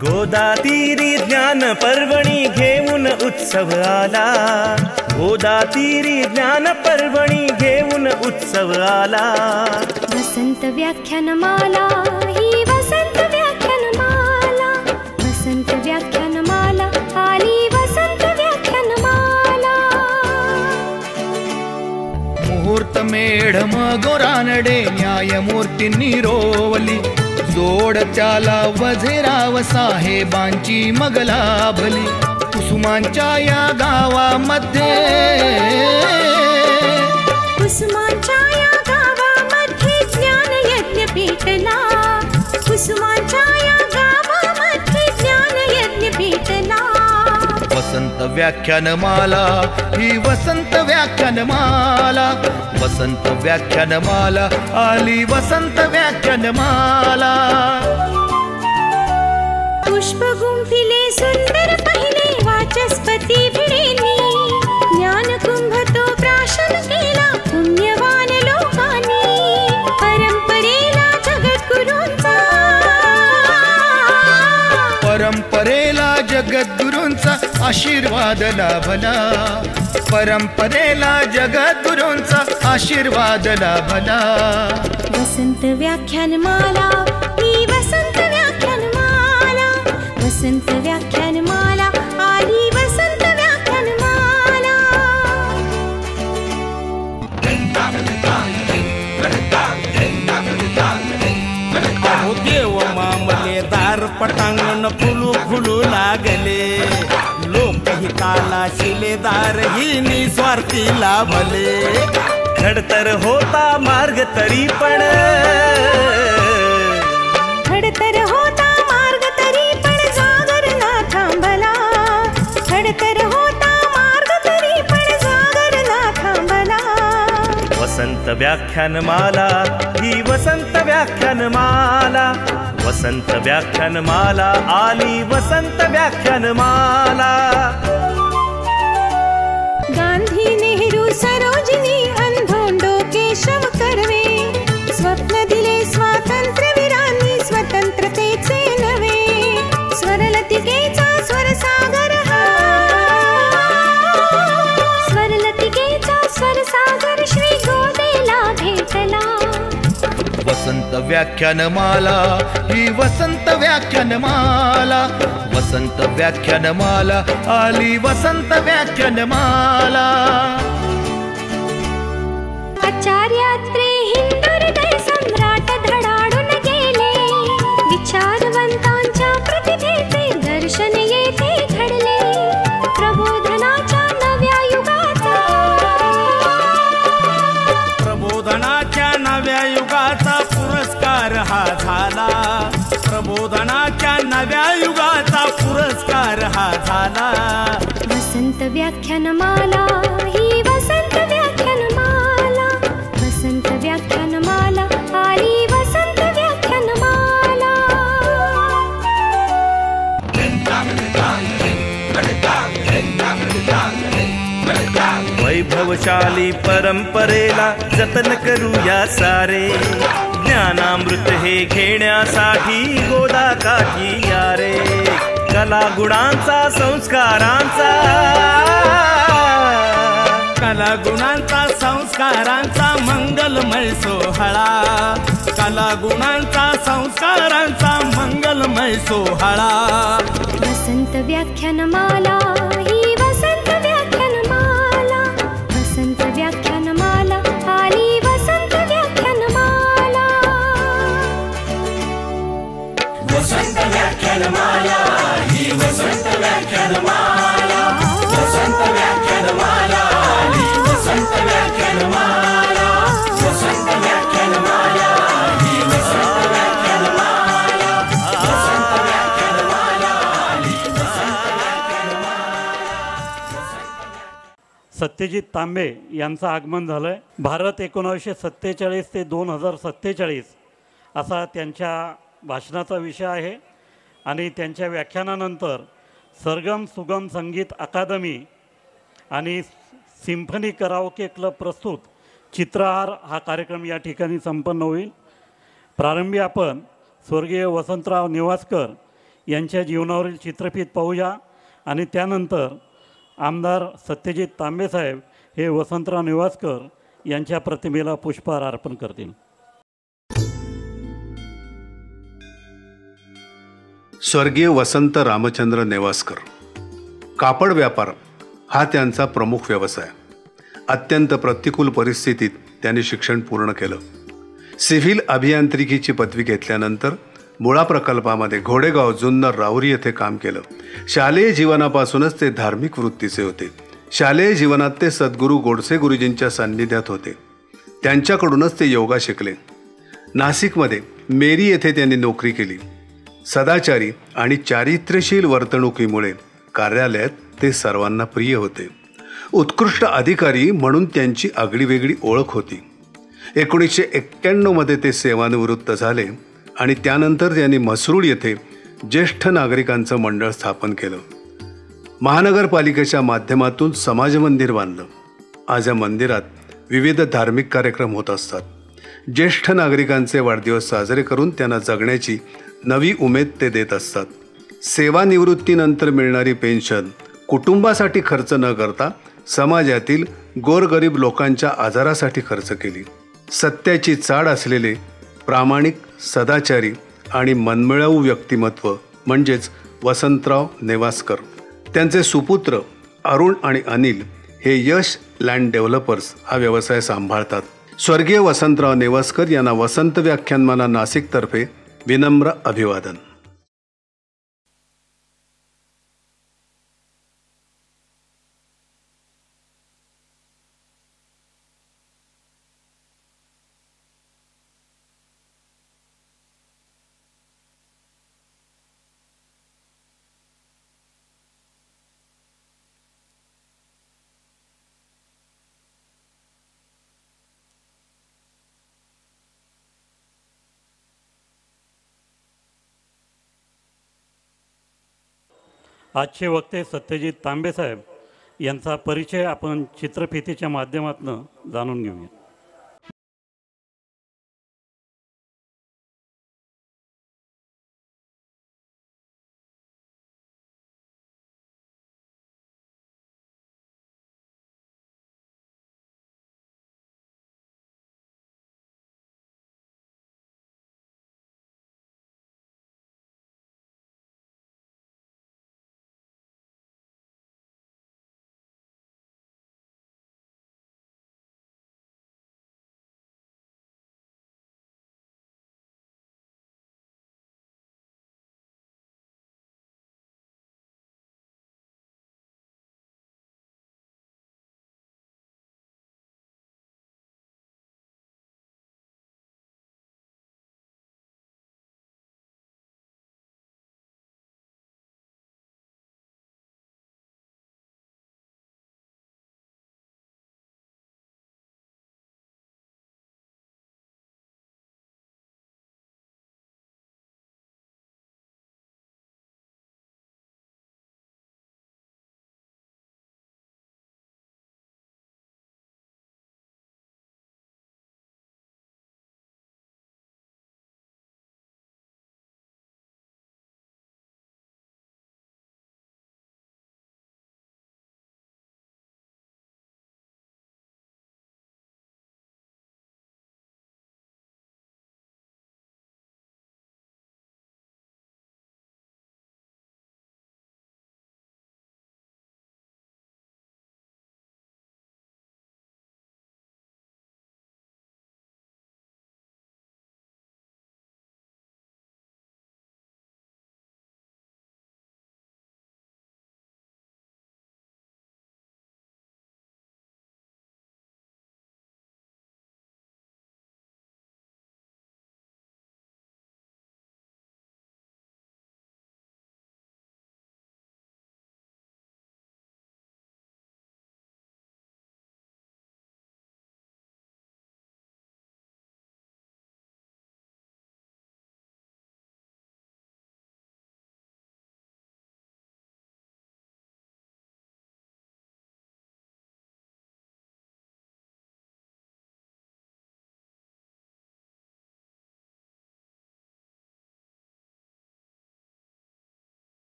गोदातीरी ज्ञान पर्वणी घेऊन उत्सव आला, गोदातीरी ज्ञान पर्वणी घेऊन उत्सव आला। वसंत व्याख्यानमाला ही वसंत व्याख्यानमाला, वसंत व्याख्यानमाला आली वसंत व्याख्यानमाला। मुहूर्त मेढ गोरानडे न्यायमूर्तींनी रोवली, जोड त्याला वझेराव साहेबांची मग लाभली। कुसुमांच्या या गावामध्ये, कुसुमांच्या या गावामध्ये ज्ञान यज्ञ पेटला, कुसुमांच्या या गावामध्ये ज्ञान यज्ञ पेटला। वसंत व्याख्यानमाला ही वसंत व्याख्यानमाला, वसंत व्याख्यानमाला आली वसंत व्याख्यानमाला। पुष्प गुंफिले सुंदर पहिले वाचस्पती भिडेनी, ज्ञान कुंभ तो प्राशन केला पुण्यवान लोकांनी। परंपरेला जगद्गुरूंचा, परंपरेला जगद्गुरूंचा आशीर्वाद लाभला, परंपरेला जगद्गुरूंचा आशीर्वाद लाभला। वसंत व्याख्यानमाला ही वसंत व्याख्यानमाला, वसंत व्याख्यानमाला आली वसंत व्याख्यानमाला। अहो देव मामलेदार पटांगण फुलू फुलू लागले, लोकहिताला शिलेदार ही निस्वार्थी लाभले। खडतर होता मार्ग तरी पण, खडतर होता मार्ग तरी पण जागर ना थांबला, खडतर होता मार्ग तरी पण जागर ना थांबला। वसंत व्याख्यानमाला ही वसंत व्याख्यानमाला, वसंत व्याख्यानमाला आली वसंत व्याख्यानमाला। गांधी नेहरू सरोजिनी अंधोंडो केशव कर्वे, स्वप्न दिले स्वातंत्र्यवीरांनी स्वतंत्रतेचे नवे। स्वरलतिकेचा स्वरसागर हा, स्वरलतिकेचा स्वरसागर श्री गोदेला भेटला। वसंत व्याख्यानमाला ही वसंत व्याख्यानमाला, वसंत व्याख्यानमाला आली वसंत व्याख्यानमाला। आचार्यात्रे हिंदुहृदय सम्राट धडाडून गेले, विचारवंतांच्या प्रतिभेचे दर्शन येथे घडले। प्रबोधनाच्या नव्या युगाचा, प्रबोधनाच्या नव्या युगाचा पुरस्कार हा झाला, प्रबोधनाच्या नव्या युगाचा पुरस्कार हा झाला। वसंत व्याख्यानमाला ही वसंत व्याख्यानमाला, वसंत व्याख्यानमाला आली वसंत व्याख्यानमाला। वैभवशाली परंपरेला जतन करूया सारे, ज्ञानामृत हे घेण्यासाठी गोदा काठी या रे। कला गुणांचा संस्कारांचा, कला गुणांचा संस्कारांचा मंगलमय सोहळा, कला गुणांचा संस्कारांचा मंगलमय सोहळा। वसंत व्याख्यानमाला ही वसंत व्याख्यानमाला, वसंत व्याख्यानमाला आली वसंत व्याख्यानमाला। वसंत व्याख्यानमाला ही वसंत व्याख्यानमाला, वसंत व्याख्यानमाला आली वसंत व्याख्यानमाला, वसंत व्याख्यानमाला ही वसंत व्याख्यानमाला, वसंत व्याख्यानमाला आली वसंत व्याख्यानमाला। सत्यजित तांबे यांचं आगमन झालंय। भारत 1947 ते 2047 असा त्यांच्या भाषणाचा विषय आहे आणि त्यांच्या व्याख्यानानंतर सरगम सुगम संगीत अकादमी आणि सिम्फनी कराओके क्लब प्रस्तुत चित्रहार हा कार्यक्रम या ठिकाणी संपन्न होईल। प्रारंभी आपण स्वर्गीय वसंतराव नेवासकर यांच्या जीवनावरील चित्रफित पाहूया आणि त्यानंतर आमदार सत्यजित तांबेसाहेब हे वसंतराव नेवासकर यांच्या प्रतिमेला पुष्पहार अर्पण करतील. स्वर्गीय वसंत रामचंद्र नेवासकर. कापड व्यापार हा त्यांचा प्रमुख व्यवसाय. अत्यंत प्रतिकूल परिस्थितीत त्यांनी शिक्षण पूर्ण केलं. सिव्हिल अभियांत्रिकीची पदवी घेतल्यानंतर मुळा प्रकल्पामध्ये घोडेगाव जुन्नर राहुरी येथे काम केलं. शालेय जीवनापासूनच ते धार्मिक वृत्तीचे होते. शालेय जीवनात ते सद्गुरू गोडसे गुरुजींच्या सान्निध्यात होते. त्यांच्याकडूनच ते योगा शिकले. नाशिकमध्ये मेरी येथे त्यांनी नोकरी केली. सदाचारी आणि चारित्र्यशील वर्तणुकीमुळे कार्यालयात ते सर्वांना प्रिय होते. उत्कृष्ट अधिकारी म्हणून त्यांची आगळीवेगळी ओळख होती. 1991 मध्ये ते सेवानिवृत्त झाले आणि त्यानंतर त्यांनी म्हसरूळ येथे ज्येष्ठ नागरिकांचं मंडळ स्थापन केलं. महानगरपालिकेच्या माध्यमातून समाज मंदिर बांधलं. आज या मंदिरात विविध धार्मिक कार्यक्रम होत असतात. ज्येष्ठ नागरिकांचे वाढदिवस साजरे करून त्यांना जगण्याची नवी उमेद ते देत असतात. सेवानिवृत्तीनंतर मिळणारी पेन्शन कुटुंबासाठी खर्च न करता समाजातील गोरगरीब लोकांच्या आजारासाठी खर्च केली. सत्याची चाड असलेले प्रामाणिक, सदाचारी आणि मनमिळावू व्यक्तिमत्व म्हणजेच वसंतराव नेवासकर. त्यांचे सुपुत्र अरुण आणि अनिल हे यश लँड डेव्हलपर्स हा व्यवसाय सांभाळतात. स्वर्गीय वसंतराव नेवासकर यांना वसंत व्याख्यानमाला नाशिकतर्फे विनम्र अभिवादन. आजचे वक्ते सत्यजित तांबेसाहेब यांचा परिचय आपण चित्रफितीच्या माध्यमातून जाणून घेऊया.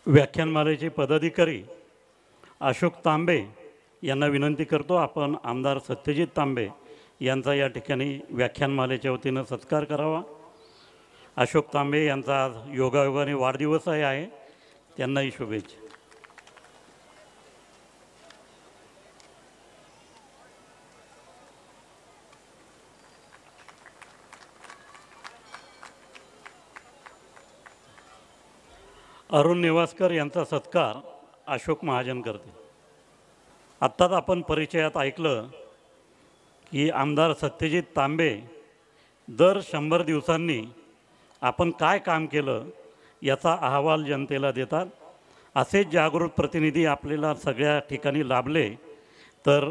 व्याख्यानमालेचे पदाधिकारी अशोक तांबे यांना विनंती करतो, आपण आमदार सत्यजित तांबे यांचा या ठिकाणी व्याख्यानमालेच्या वतीनं सत्कार करावा. अशोक तांबे यांचा आज योगायोगाने वाढदिवस आहे, त्यांनाही शुभेच्छा. अरुण नेवासकर यांचा सत्कार अशोक महाजन करते. आत्ताच आपण परिचयात ऐकलं की आमदार सत्यजित तांबे दर 100 दिवसांनी आपण काय काम केलं याचा अहवाल जनतेला देतात. असेच जागृत प्रतिनिधी आपल्याला सगळ्या ठिकाणी लाभले तर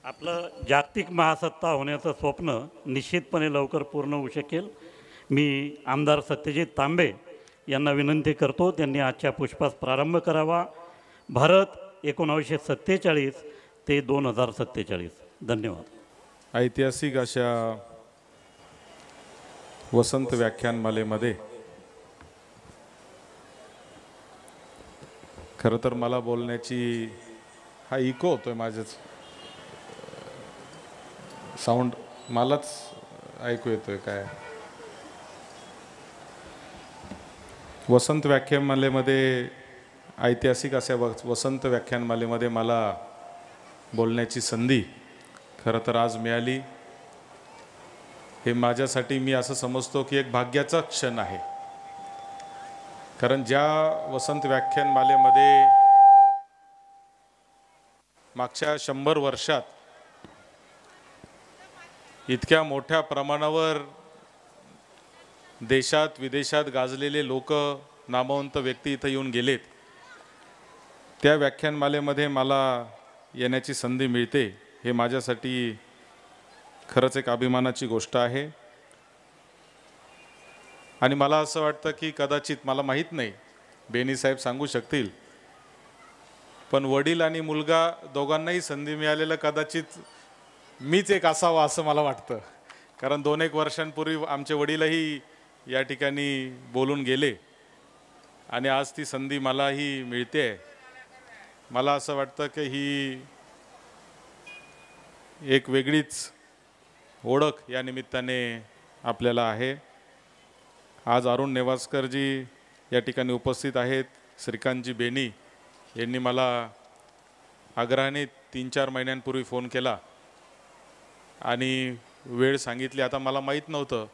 आपलं जागतिक महासत्ता होण्याचं स्वप्न निश्चितपणे लवकर पूर्ण होऊ शकेल. मी आमदार सत्यजित तांबे यांना विनंती करतो, त्यांनी आजच्या पुष्पास प्रारंभ करावा. भारत 1947 ते 2047. धन्यवाद. ऐतिहासिक अशा वसंत व्याख्यानमालेमध्ये खरं तर मला बोलण्याची हा इको होतोय, माझेच साऊंड मलाच ऐकू येतोय काय. वसंत व्याख्यानमालेमध्ये ऐतिहासिक अशा वसंत व्याख्यानमालेमध्ये मला बोलण्याची संधी खरं तर आज मिळाली. हे माझ्यासाठी मी असं समजतो की एक भाग्याचा क्षण आहे. कारण ज्या वसंत व्याख्यानमालेमध्ये मागच्या 100 वर्षात इतक्या मोठ्या प्रमाणावर देशात विदेशात गाजलेले लोक, नामवंत व्यक्ती इथं येऊन गेलेत, त्या व्याख्यानमालेमध्ये मला येण्याची संधी मिळते हे माझ्यासाठी खरंच एक अभिमानाची गोष्ट आहे. आणि मला असं वाटतं की कदाचित, मला माहीत नाही, बेनीसाहेब सांगू शकतील, पण वडील आणि मुलगा दोघांनाही संधी मिळालेलं कदाचित मीच एक असावा असं मला वाटतं. कारण 2-1 वर्षांपूर्वी आमचे वडीलही या ठिकाणी बोलून गेले आणि आज ती संधी मलाही मिळते. मला असं वाटतं की ही एक वेगळीच ओळख या निमित्ताने आपल्याला आहे. आज अरुण नेवासकरजी या ठिकाणी उपस्थित आहेत. श्रीकांतजी बेनी यांनी मला आग्रहाने 3-4 महिन्यांपूर्वी फोन केला आणि वेळ सांगितली. आता मला माहीत नव्हतं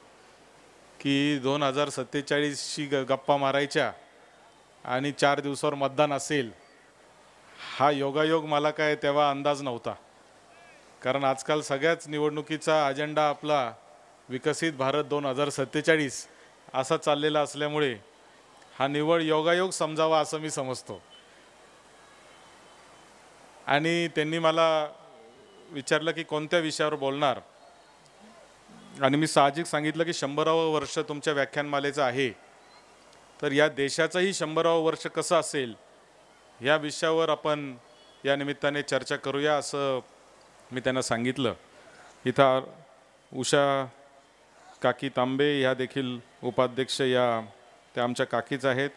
की 2047ची गप्पा मारायच्या आणि 4 दिवसावर मतदान असेल. हा योगायोग मला काय तेव्हा अंदाज नव्हता. कारण आजकाल सगळ्याच निवडणुकीचा अजेंडा आपला विकसित भारत 2047 असा चाललेला असल्यामुळे हा निवड योगायोग समजावा असं मी समजतो. आणि त्यांनी मला विचारलं की कोणत्या विषयावर बोलणार, आणि मी साहजिक सांगितलं की 100वे वर्ष तुमच्या व्याख्यानमालेचं आहे, तर या देशाचंही 100वे वर्ष कसं असेल या विषयावर आपण या निमित्ताने चर्चा करूया असं मी त्यांना सांगितलं. इथं उषा काकी तांबे ह्या देखील उपाध्यक्ष या त्या आमच्या काकीच आहेत,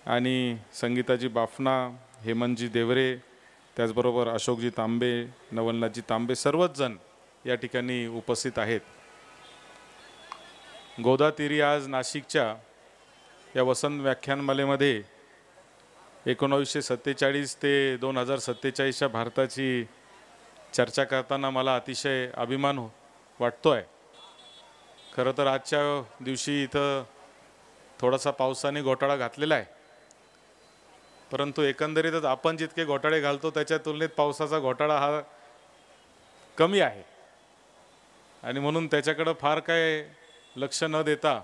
आणि संगीताजी बाफना, हेमंतजी देवरे, त्याचबरोबर अशोकजी तांबे, नवलनाथजी तांबे, सर्वच जण या ठिकाणी उपस्थित आहेत. गोदातीरी आज नाशिकच्या या वसंत व्याख्यानमालेमध्ये 1947 ते 2047च्या भारताची चर्चा करताना मला अतिशय अभिमान वाटतोय. खरं तर आजच्या दिवशी इथं थोडासा पावसाने घोटाळा घातलेला आहे, परंतु एकंदरीतच आपण जितके घोटाळे घालतो त्याच्या तुलनेत पावसाचा घोटाळा हा कमी आहे, आणि म्हणून त्याच्याकडं फार काय लक्ष न देता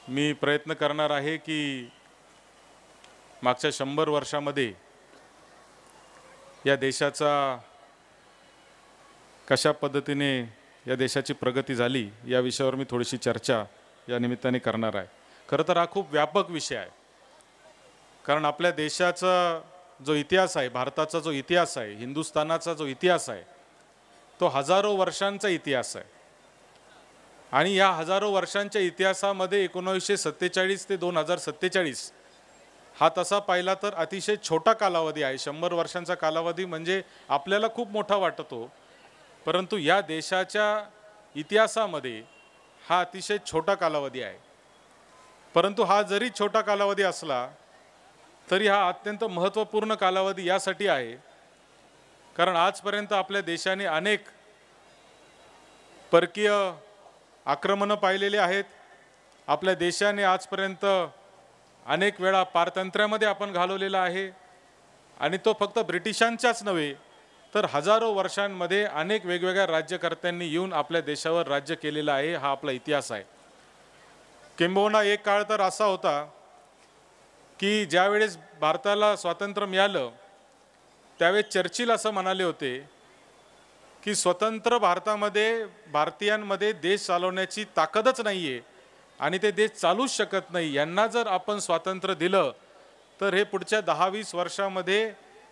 मी प्रयत्न करणार आहे की मागच्या 100 वर्षामध्ये या देशाचा कशा पद्धतीने या देशाची प्रगती झाली या विषयावर मी थोडीशी चर्चा या निमित्ताने करणार आहे. खरं तर हा खूप व्यापक विषय आहे, कारण आपल्या देशाचा जो इतिहास आहे, भारताचा जो इतिहास आहे, हिंदुस्थानाचा जो इतिहास आहे, तो हजारो वर्षांचा इतिहास आहे. आणि या हजारो वर्षांच्या इतिहासामध्ये 1947 ते 2047 हा तसा पाहिला तर अतिशय छोटा कालावधी आहे. 100 वर्षांचा कालावधी म्हणजे आपल्याला खूप मोठा वाटतो, परंतु या देशाच्या इतिहासामध्ये हा अतिशय छोटा कालावधी आहे. परंतु हा जरी छोटा कालावधी असला तरी हा अत्यंत महत्त्वपूर्ण कालावधी यासाठी आहे कारण आजपर्यंत आपल्या देशाने अनेक परकीय आक्रमणं पाहिलेली आहेत. आपल्या देशाने आजपर्यंत अनेक वेळा पारतंत्र्यामध्ये आपण घालवलेला आहे आणि तो फक्त ब्रिटिशांच्याच नव्हे तर हजारो वर्षांमध्ये अनेक वेगवेगळ्या राज्यकर्त्यांनी येऊन आपल्या देशावर राज्य केलेलं आहे. हा आपला इतिहास आहे. किंबहुना एक काळ तर असा होता की ज्यावेळेस भारताला स्वातंत्र्य मिळालं त्यावेळेस चर्चिल असं म्हणाले होते की स्वतंत्र भारतामध्ये भारतीयांमध्ये देश चालवण्याची ताकदच नाही आहे आणि ते देश चालूच शकत नाही. यांना जर आपण स्वातंत्र्य दिलं तर हे पुढच्या 10-20 वर्षामध्ये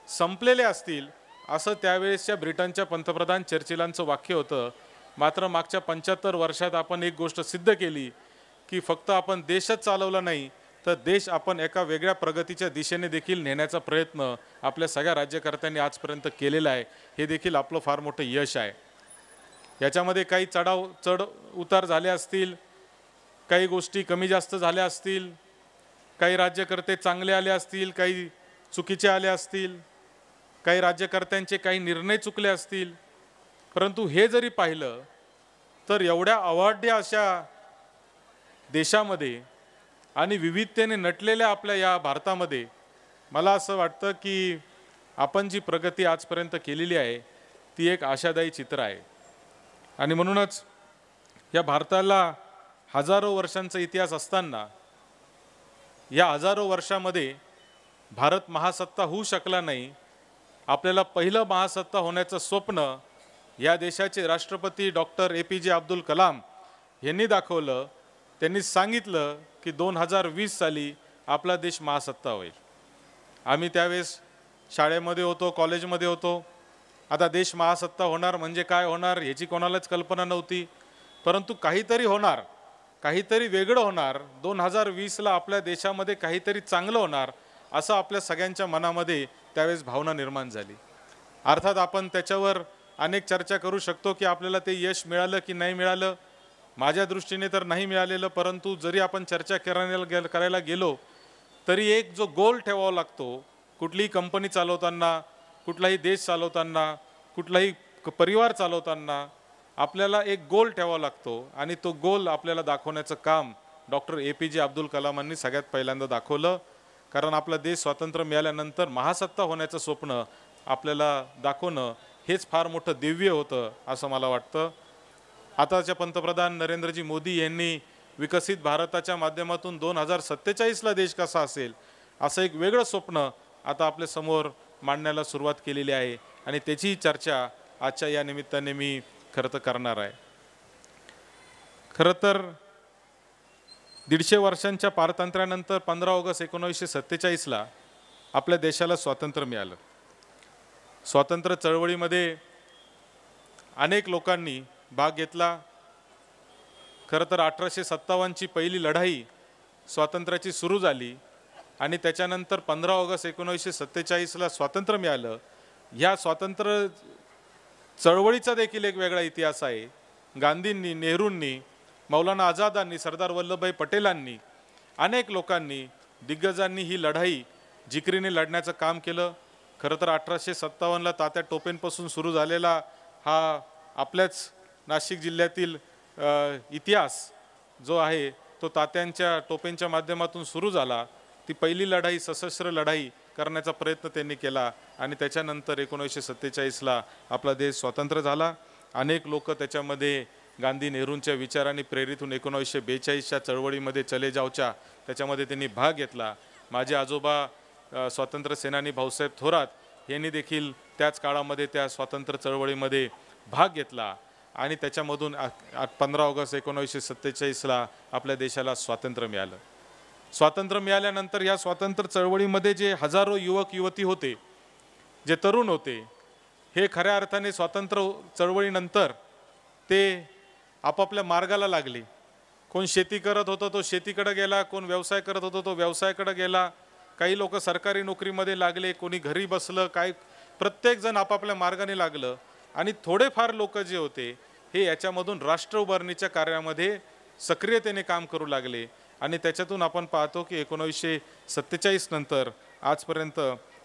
संपलेले असतील असं त्यावेळेसच्या ब्रिटनच्या पंतप्रधान चर्चिलांचं वाक्य होतं. मात्र मागच्या 75 वर्षात आपण एक गोष्ट सिद्ध केली की फक्त आपण देशच चालवला नाही तर देश आपण एका वेगळ्या प्रगतीच्या दिशेने देखील नेण्याचा प्रयत्न आपल्या सगळ्या राज्यकर्त्यांनी आजपर्यंत केलेला आहे. हे देखील आपलं फार मोठं यश आहे. याच्यामध्ये काही चढ उतार झाले असतील, काही गोष्टी कमी जास्त झाल्या असतील, काही राज्यकर्ते चांगले आले असतील, काही चुकीचे आले असतील, काही राज्यकर्त्यांचे काही निर्णय चुकले असतील, परंतु हे जरी पाहिलं तर एवढ्या अवाढ्य अशा देशामध्ये आणि विविधतेने नटलेल्या आपल्या या भारतामध्ये मला असं वाटतं की आपण जी प्रगती आजपर्यंत केलेली आहे ती एक आशादायी चित्र आहे. आणि म्हणूनच या भारताला हजारो वर्षांचा इतिहास असताना या हजारो वर्षामध्ये भारत महासत्ता होऊ शकला नाही. आपल्याला पहिलं महासत्ता होण्याचं स्वप्न या देशाचे राष्ट्रपती डॉक्टर APJ अब्दुल कलाम यांनी दाखवलं. त्यांनी सांगितलं की 2020 साली आपला देश महासत्ता होईल. आम्ही त्यावेळेस शाळेमध्ये होतो, कॉलेजमध्ये होतो. आता देश महासत्ता होणार म्हणजे काय होणार याची कोणालाच कल्पना नव्हती, परंतु काहीतरी होणार, काहीतरी वेगळं होणार. 2020ला आपल्या देशामध्ये काहीतरी चांगलं होणार असं आपल्या सगळ्यांच्या मनामध्ये त्यावेळेस भावना निर्माण झाली. अर्थात आपण त्याच्यावर अनेक चर्चा करू शकतो की आपल्याला ते यश मिळालं की नाही मिळालं. माझ्या दृष्टीने तर नाही मिळालेलं, परंतु जरी आपण चर्चा करायला गेलो तरी एक जो गोल ठेवावा लागतो कुठलीही कंपनी चालवताना, कुठलाही देश चालवताना, कुठलाही परिवार चालवताना आपल्याला एक गोल ठेवावा लागतो आणि तो गोल आपल्याला दाखवण्याचं काम डॉक्टर APJ अब्दुल कलामांनी सगळ्यात पहिल्यांदा दाखवलं. कारण आपला देश स्वातंत्र्य मिळाल्यानंतर महासत्ता होण्याचं स्वप्न आपल्याला दाखवणं हेच फार मोठं दिव्य होतं असं मला वाटतं. आताच्या पंतप्रधान नरेंद्रजी मोदी यांनी विकसित भारताच्या माध्यमातून 2047ला देश कसा असेल असं एक वेगळं स्वप्न आता आपल्या समोर मांडण्याला सुरुवात केलेली आहे आणि त्याची चर्चा आजच्या या निमित्ताने मी खरं तर करणार आहे. खरं तर 150 वर्षांच्या पारतंत्र्यानंतर 15 ऑगस्ट 1947ला आपल्या देशाला स्वातंत्र्य मिळालं. स्वातंत्र्य चळवळीमध्ये अनेक लोकांनी भाग घेतला. खरं तर 1857ची पहिली लढाई स्वातंत्र्याची सुरू झाली आणि त्याच्यानंतर 15 ऑगस्ट 1947ला स्वातंत्र्य मिळालं. ह्या स्वातंत्र्य चळवळीचा देखील एक वेगळा इतिहास आहे. गांधींनी, नेहरूंनी, मौलाना आझादांनी, सरदार वल्लभभाई पटेलांनी, अनेक लोकांनी, दिग्गजांनी ही लढाई जिकरीने लढण्याचं काम केलं. खरं तर 1857ला तात्या टोपेंपासून सुरू झालेला हा आपल्याच नाशिक जिल्ह्यातील इतिहास जो आहे तो तात्यांच्या टोपेंच्या माध्यमातून सुरू झाला. ती पहिली लढाई, सशस्त्र लढाई करण्याचा प्रयत्न त्यांनी केला आणि त्याच्यानंतर 1947ला आपला देश स्वतंत्र झाला. अनेक लोक त्याच्यामध्ये गांधी नेहरूंच्या विचारांनी प्रेरित होऊन 1942च्या चळवळीमध्ये चले जावच्या त्याच्यामध्ये त्यांनी भाग घेतला. माझे आजोबा स्वातंत्र्य सेनानी भाऊसाहेब थोरात यांनी देखील त्याच काळामध्ये त्या स्वातंत्र्य चळवळीमध्ये भाग घेतला आणि त्याच्यामधून 15 ऑगस्ट 1947ला आपल्या देशाला स्वातंत्र्य मिळालं. स्वातंत्र्य मिळाल्यानंतर या स्वातंत्र्य चळवळीमध्ये जे हजारो युवक युवती होते, जे तरुण होते, हे खऱ्या अर्थाने स्वातंत्र्य चळवळीनंतर ते आपापल्या मार्गाला लागली. कोण शेती करत होतं तो शेतीकडे गेला, कोण व्यवसाय करत होतं तो व्यवसायाकडे गेला, काही लोक सरकारी नोकरीमध्ये लागले, कोणी घरी बसलं, काय प्रत्येकजण आपापल्या मार्गाने लागलं. आणि थोडेफार लोक जे होते हे याच्यामधून राष्ट्र उभारणीच्या कार्यामध्ये सक्रियतेने काम करू लागले. आणि त्याच्यातून आपण पाहतो की 1947 नंतर आजपर्यंत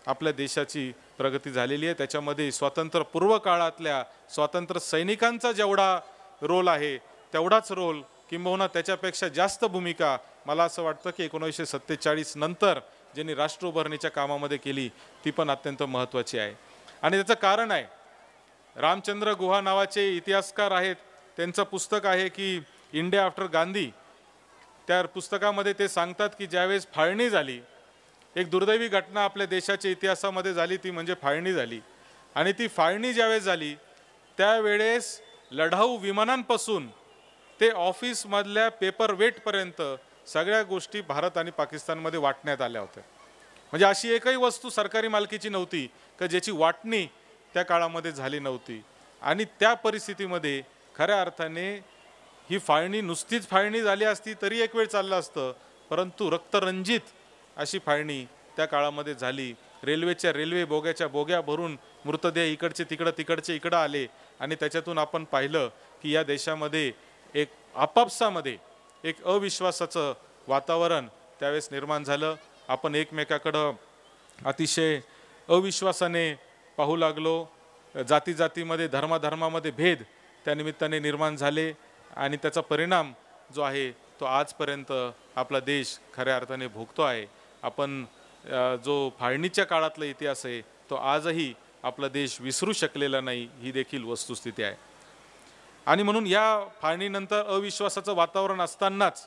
आपल्या देशाची प्रगती झालेली आहे. त्याच्यामध्ये स्वातंत्र्यपूर्व काळातल्या स्वातंत्र्य सैनिकांचा जेवढा रोल आहे तेवढाच रोल किंबहुना त्याच्यापेक्षा जास्त भूमिका मला असं वाटतं की 1947 नंतर ज्यांनी राष्ट्र उभारणीच्या कामामध्ये केली ती पण अत्यंत महत्त्वाची आहे. आणि त्याचं कारण आहे, रामचंद्र गुहा नावाचे इतिहासकार आहेत, त्यांचं पुस्तक आहे की इंडिया आफ्टर गांधी. त्या पुस्तकामध्ये ते सांगतात की ज्यावेळेस फाळणी झाली, एक दुर्दैवी घटना आपल्या देशाच्या इतिहासामध्ये झाली, ती म्हणजे फाळणी झाली. आणि ती फाळणी ज्यावेळेस झाली त्यावेळेस लढाऊ विमानांपासून ते ऑफिसमधल्या पेपर वेटपर्यंत सगळ्या गोष्टी भारत आणि पाकिस्तानमध्ये वाटण्यात आल्या होत्या. म्हणजे अशी एकही वस्तू सरकारी मालकीची नव्हती का ज्याची वाटणी त्या काळामध्ये झाली नव्हती. आणि त्या परिस्थितीमध्ये खऱ्या अर्थाने ही फाळणी नुसतीच फाळणी झाली असती तरी एक वेळ चाललं असतं, परंतु रक्तरंजित अशी फाळणी त्या काळामध्ये झाली. रेल्वे बोग्याच्या बोग्या भरून मृतदेह इकडचे तिकडचे इकडं आले. आणि त्याच्यातून आपण पाहिलं की या देशामध्ये एक आपापसामध्ये एक अविश्वासाचं वातावरण त्यावेळेस निर्माण झालं. आपण एकमेकाकडं अतिशय अविश्वासाने पाहू लागलो. जातीमध्ये धर्मामध्ये भेद त्या निमित्ताने निर्माण झाले. आणि त्याचा परिणाम जो आहे तो आजपर्यंत आपला देश खऱ्या अर्थाने भोगतो आहे. आपण जो फाळणीच्या काळातला इतिहास आहे तो आजही आपला देश विसरू शकलेला नाही, ही देखील वस्तुस्थिती आहे. आणि म्हणून या फाळणीनंतर अविश्वासाचं वातावरण असतानाच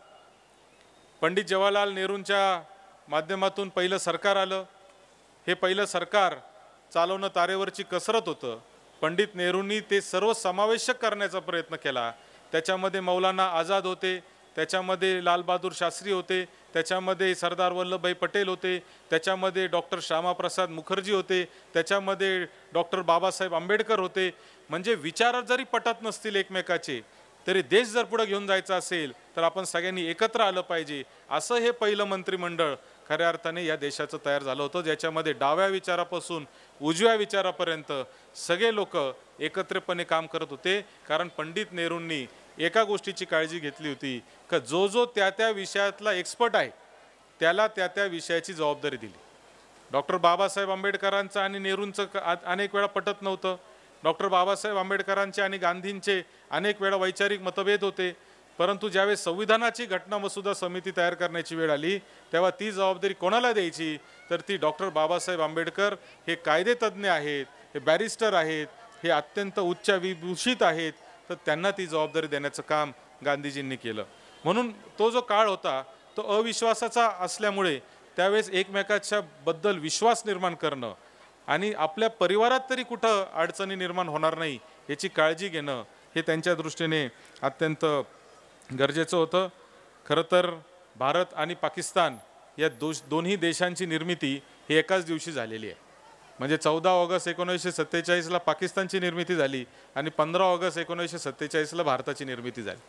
पंडित जवाहरलाल नेहरूंच्या माध्यमातून पहिलं सरकार आलं. हे पहिलं सरकार चालवणं तारेवरची कसरत होतं. पंडित नेहरूंनी ते सर्व समावेशक करण्याचा प्रयत्न केला. त्याच्यामध्ये मौलाना आझाद होते, त्याच्यामध्ये लालबहादूर शास्त्री होते, त्याच्यामध्ये सरदार वल्लभभाई पटेल होते, त्याच्यामध्ये डॉक्टर श्यामाप्रसाद मुखर्जी होते, त्याच्यामध्ये डॉक्टर बाबासाहेब आंबेडकर होते. म्हणजे विचार जरी पटत नसतील एकमेकाचे तरी देश जर पुढे घेऊन जायचा असेल तर आपण सगळ्यांनी एकत्र आलं पाहिजे, असं हे पहिलं मंत्रिमंडळ खऱ्या अर्थाने या देशाचं तयार झालं होतं, ज्याच्यामध्ये डाव्या विचारापासून उजव्या विचारापर्यंत सगळे लोक एकत्रितपणे काम करत होते. कारण पंडित नेहरूंनी एका गोष्टीची काळजी घेतली होती का जो त्या विषयातला एक्सपर्ट आहे त्याला त्या विषयाची जबाबदारी दिली. डॉक्टर बाबासाहेब आंबेडकरांचं आणि नेहरूंचं अनेक वेळा पटत नव्हतं. डॉक्टर बाबासाहेब आंबेडकरांचे आणि गांधींचे अनेक वेळा वैचारिक मतभेद होते. परंतु ज्यावेळेस संविधानाची घटना मसुदा समिती तयार करण्याची वेळ आली तेव्हा ती जबाबदारी कोणाला द्यायची, तर ती डॉक्टर बाबासाहेब आंबेडकर हे कायदेतज्ञ आहेत, हे बॅरिस्टर आहेत, हे अत्यंत उच्च विभूषित आहेत, तर त्यांना ती जबाबदारी देण्याचं काम गांधीजींनी केलं. म्हणून तो जो काळ होता तो अविश्वासाचा असल्यामुळे त्यावेळेस एकमेकाच्या बद्दल विश्वास निर्माण करणं आणि आपल्या परिवारात तरी कुठं अडचणी निर्माण होणार नाही याची काळजी घेणं हे त्यांच्या दृष्टीने अत्यंत गरजेचं होतं. खरं तर भारत आणि पाकिस्तान या दोन्ही देशांची निर्मिती ही एकाच दिवशी झालेली आहे. म्हणजे 14 ऑगस्ट 1947ला पाकिस्तानची निर्मिती झाली आणि 15 ऑगस्ट 1947ला भारताची निर्मिती झाली.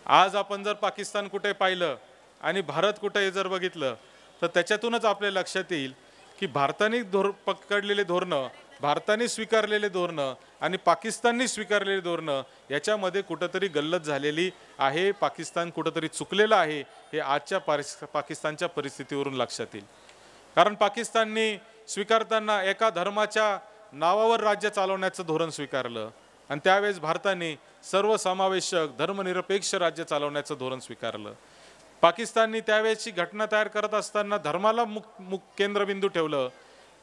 आज आपण जर पाकिस्तान कुठे पाहिलं आणि भारत कुठे हे जर बघितलं तर त्याच्यातूनच आपल्या लक्षात येईल की भारताने पकडलेले धोरणं, भारताने स्वीकारलेले धोरणं आणि पाकिस्तानने स्वीकारलेले धोरणं याच्यामध्ये कुठंतरी गल्लत झालेली आहे. पाकिस्तान कुठंतरी चुकलेलं आहे हे आजच्या पाकिस्तानच्या परिस्थितीवरून लक्षात येईल. कारण पाकिस्तानने स्वीकारताना एका धर्माच्या नावावर राज्य चालवण्याचं धोरण स्वीकारलं आणि त्यावेळेस भारताने सर्वसमावेशक धर्मनिरपेक्ष राज्य चालवण्याचं धोरण स्वीकारलं. पाकिस्तानने त्यावेळेसची घटना तयार करत असताना धर्माला केंद्रबिंदू ठेवलं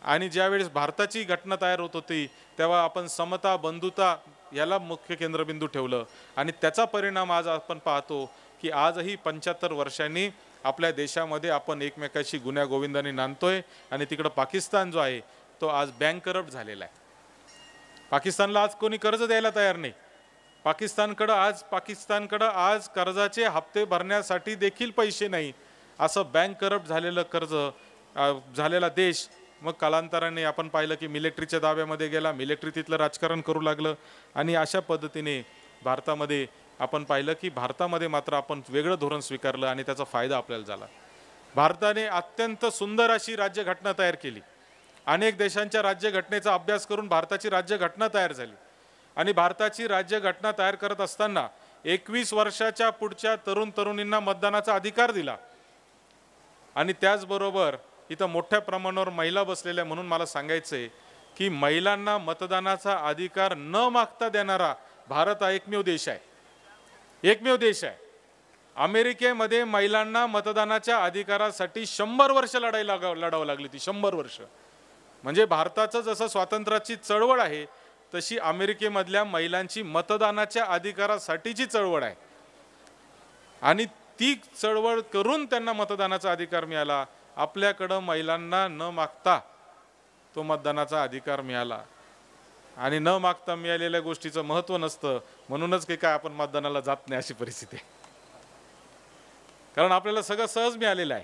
आणि ज्यावेळेस भारताची घटना तयार होत होती तेव्हा आपण समता बंधुता याला मुख्य केंद्रबिंदू ठेवलं. आणि त्याचा परिणाम आज आपण पाहतो की आजही 75 वर्षांनी आपल्या देशामध्ये आपण एकमेकाशी गुन्ह्या गोविंदाने नांदतोय आणि तिकडं पाकिस्तान जो आहे तो आज बँक करप्ट झालेला आहे. पाकिस्तानला आज कोणी कर्ज द्यायला तयार नाही. पाकिस्तानकडं आज कर्जाचे हप्ते भरण्यासाठी देखील पैसे नाही. असं बँक करप्ट झालेलं झालेला देश मग कालांतराने आपण पाहिलं की मिलिटरीच्या दाव्यामध्ये गेला, मिलिटरी तिथलं राजकारण करू लागलं आणि अशा पद्धतीने भारतामध्ये आपण पाहिलं की भारतामध्ये मात्र आपण वेगळं धोरण स्वीकारलं आणि त्याचा फायदा आपल्याला झाला. भारताने अत्यंत सुंदर अशी राज्यघटना तयार केली. अनेक देशांच्या राज्यघटनेचा अभ्यास करून भारताची राज्यघटना तयार झाली आणि भारताची राज्यघटना तयार करत असताना 21 वर्षाच्या पुढच्या तरुण तरुणींना मतदानाचा अधिकार दिला आणि त्याचबरोबर इथं मोठ्या प्रमाणावर महिला बसलेल्या, म्हणून मला सांगायचंय की महिलांना मतदानाचा अधिकार न मागता देणारा भारत हा एकमेव देश आहे. एकमेव देश आहे. अमेरिकेमध्ये महिलांना मतदानाच्या अधिकारासाठी 100 वर्ष लढावं लागली ती 100 वर्ष. म्हणजे भारताचं जसं स्वातंत्र्याची चळवळ आहे तशी अमेरिकेमधल्या महिलांची मतदानाच्या अधिकारासाठीची चळवळ आहे आणि ती चळवळ करून त्यांना मतदानाचा अधिकार मिळाला. आपल्याकडं महिलांना न मागता तो मतदानाचा अधिकार मिळाला आणि न मागता मिळालेल्या गोष्टीचं महत्त्व नसतं, म्हणूनच की काय आपण मतदानाला जात नाही अशी परिस्थिती आहे. कारण आपल्याला सगळं सहज मिळालेलं आहे.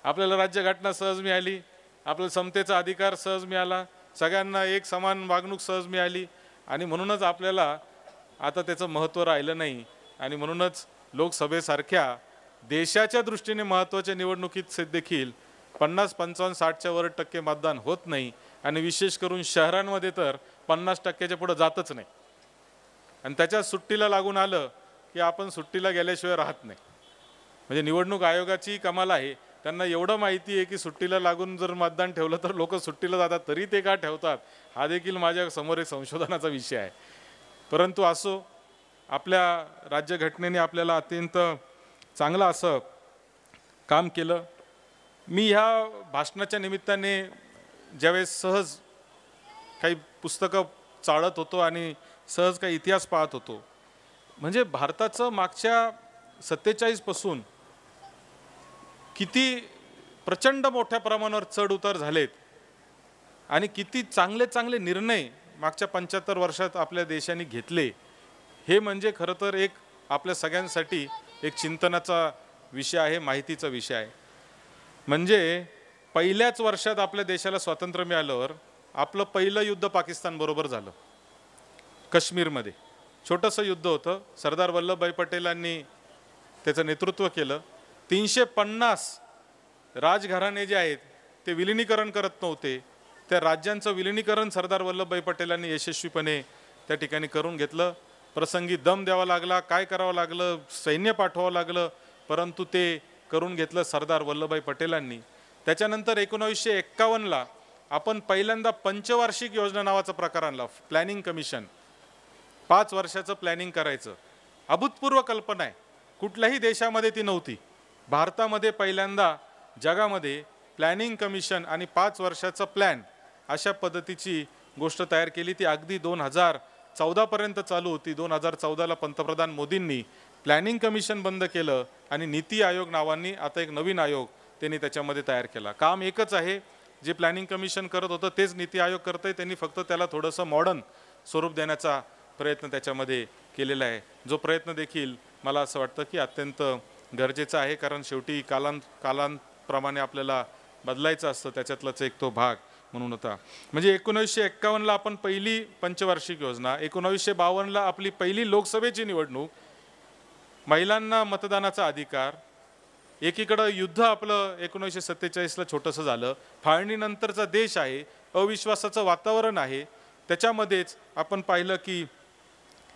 आपल्याला राज्यघटना सहज मिळाली, आपल्याला समतेचा अधिकार सहज मिळाला, सगळ्यांना एक समान वागणूक सहज मिळाली आणि म्हणूनच आपल्याला आता त्याचं महत्त्व राहिलं नाही आणि म्हणूनच लोकसभेसारख्या देशाच्या दृष्टीने महत्त्वाच्या निवडणुकीत देखील 50, 55, 60च्या वर टक्के मतदान होत नाही आणि विशेष करून शहरांमध्ये तर 50% पुढे जातच नाही. आणि त्याच्या सुट्टीला लागून आलं की आपण सुट्टीला गेल्याशिवाय राहत नाही. म्हणजे निवडणूक आयोगाची कमाल आहे, त्यांना एवढं माहिती आहे की सुट्टीला लागून जर मतदान ठेवलं तर लोक सुट्टीला जातात, तरी ते का ठेवतात हा देखील माझ्या समोर एक संशोधनाचा विषय आहे. परंतु असो, आपल्या राज्यघटनेने आपल्याला अत्यंत चांगलं असं काम केलं. मी ह्या भाषणाच्या निमित्ताने ज्यावेळेस सहज काही पुस्तकं चाळत होतो आणि सहज काही इतिहास पाहत होतो, म्हणजे भारताचं मागच्या 47 पासून किती प्रचंड मोठ्या प्रमाणावर चढ उतार झालेत आणि किती चांगले चांगले निर्णय मागच्या 75 वर्षात आपल्या देशाने घेतले, हे म्हणजे खरं तर एक आपल्या सगळ्यांसाठी एक चिंतनाचा विषय आहे, माहितीचा विषय आहे. म्हणजे पहिल्याच वर्षात आपल्या देशाला स्वातंत्र्य मिळाल्यावर आपलं पहिलं युद्ध पाकिस्तानबरोबर झालं. काश्मीरमध्ये छोटंसं युद्ध होतं. सरदार वल्लभभाई पटेलांनी त्याचं नेतृत्व केलं. 350 राजघराणे जे आहेत ते विलिनीकरण करत नव्हते. त्या राज्यांचं विलिनीकरण सरदार वल्लभभाई पटेलांनी यशस्वीपणे त्या ठिकाणी करून घेतलं. प्रसंगी दम द्यावा लागला, काय करावं लागलं, सैन्य पाठवावं लागलं, परंतु ते करून घेतलं सरदार वल्लभभाई पटेलांनी. त्याच्यानंतर 1951ला आपण पहिल्यांदा पंचवार्षिक योजना नावाचा प्रकार आणला. प्लॅनिंग कमिशन, 5 वर्षाचं प्लॅनिंग करायचं. अभूतपूर्व कल्पना आहे, कुठल्याही देशामध्ये ती नव्हती. भारतामध्ये पहिल्यांदा जगामध्ये प्लॅनिंग कमिशन आणि 5 वर्षाचा प्लॅन अशा पद्धतीची गोष्ट तयार केली. ती अगदी 2014 पर्यंत चालू होती. 2014ला पंतप्रधान मोदींनी प्लॅनिंग कमिशन बंद केलं आणि नीती आयोग नावाने आता एक नवीन आयोग त्यांनी त्याच्यामध्ये तयार केला. काम एकच आहे, जे प्लॅनिंग कमिशन करत होतं तेच नीती आयोग करतंय. त्यांनी फक्त त्याला थोडंसं मॉडर्न स्वरूप देण्याचा प्रयत्न त्याच्यामध्ये केलेला आहे, जो प्रयत्न देखील मला असं वाटतं की अत्यंत गरजेचा आहे. कारण शेवटी कालांप्रमाणे आपल्याला बदलायचं असतं, त्याच्यातलाच एक तो भाग म्हणून होता. म्हणजे 1951ला आपण पहिली पंचवार्षिक योजना, 1952ला आपली पहिली लोकसभेची निवडणूक, महिलांना मतदानाचा अधिकार, एकीकडं युद्ध आपलं 1947ला छोटंसं झालं, फाळणीनंतरचा देश आहे, अविश्वासाचं वातावरण आहे. त्याच्यामध्येच आपण पाहिलं की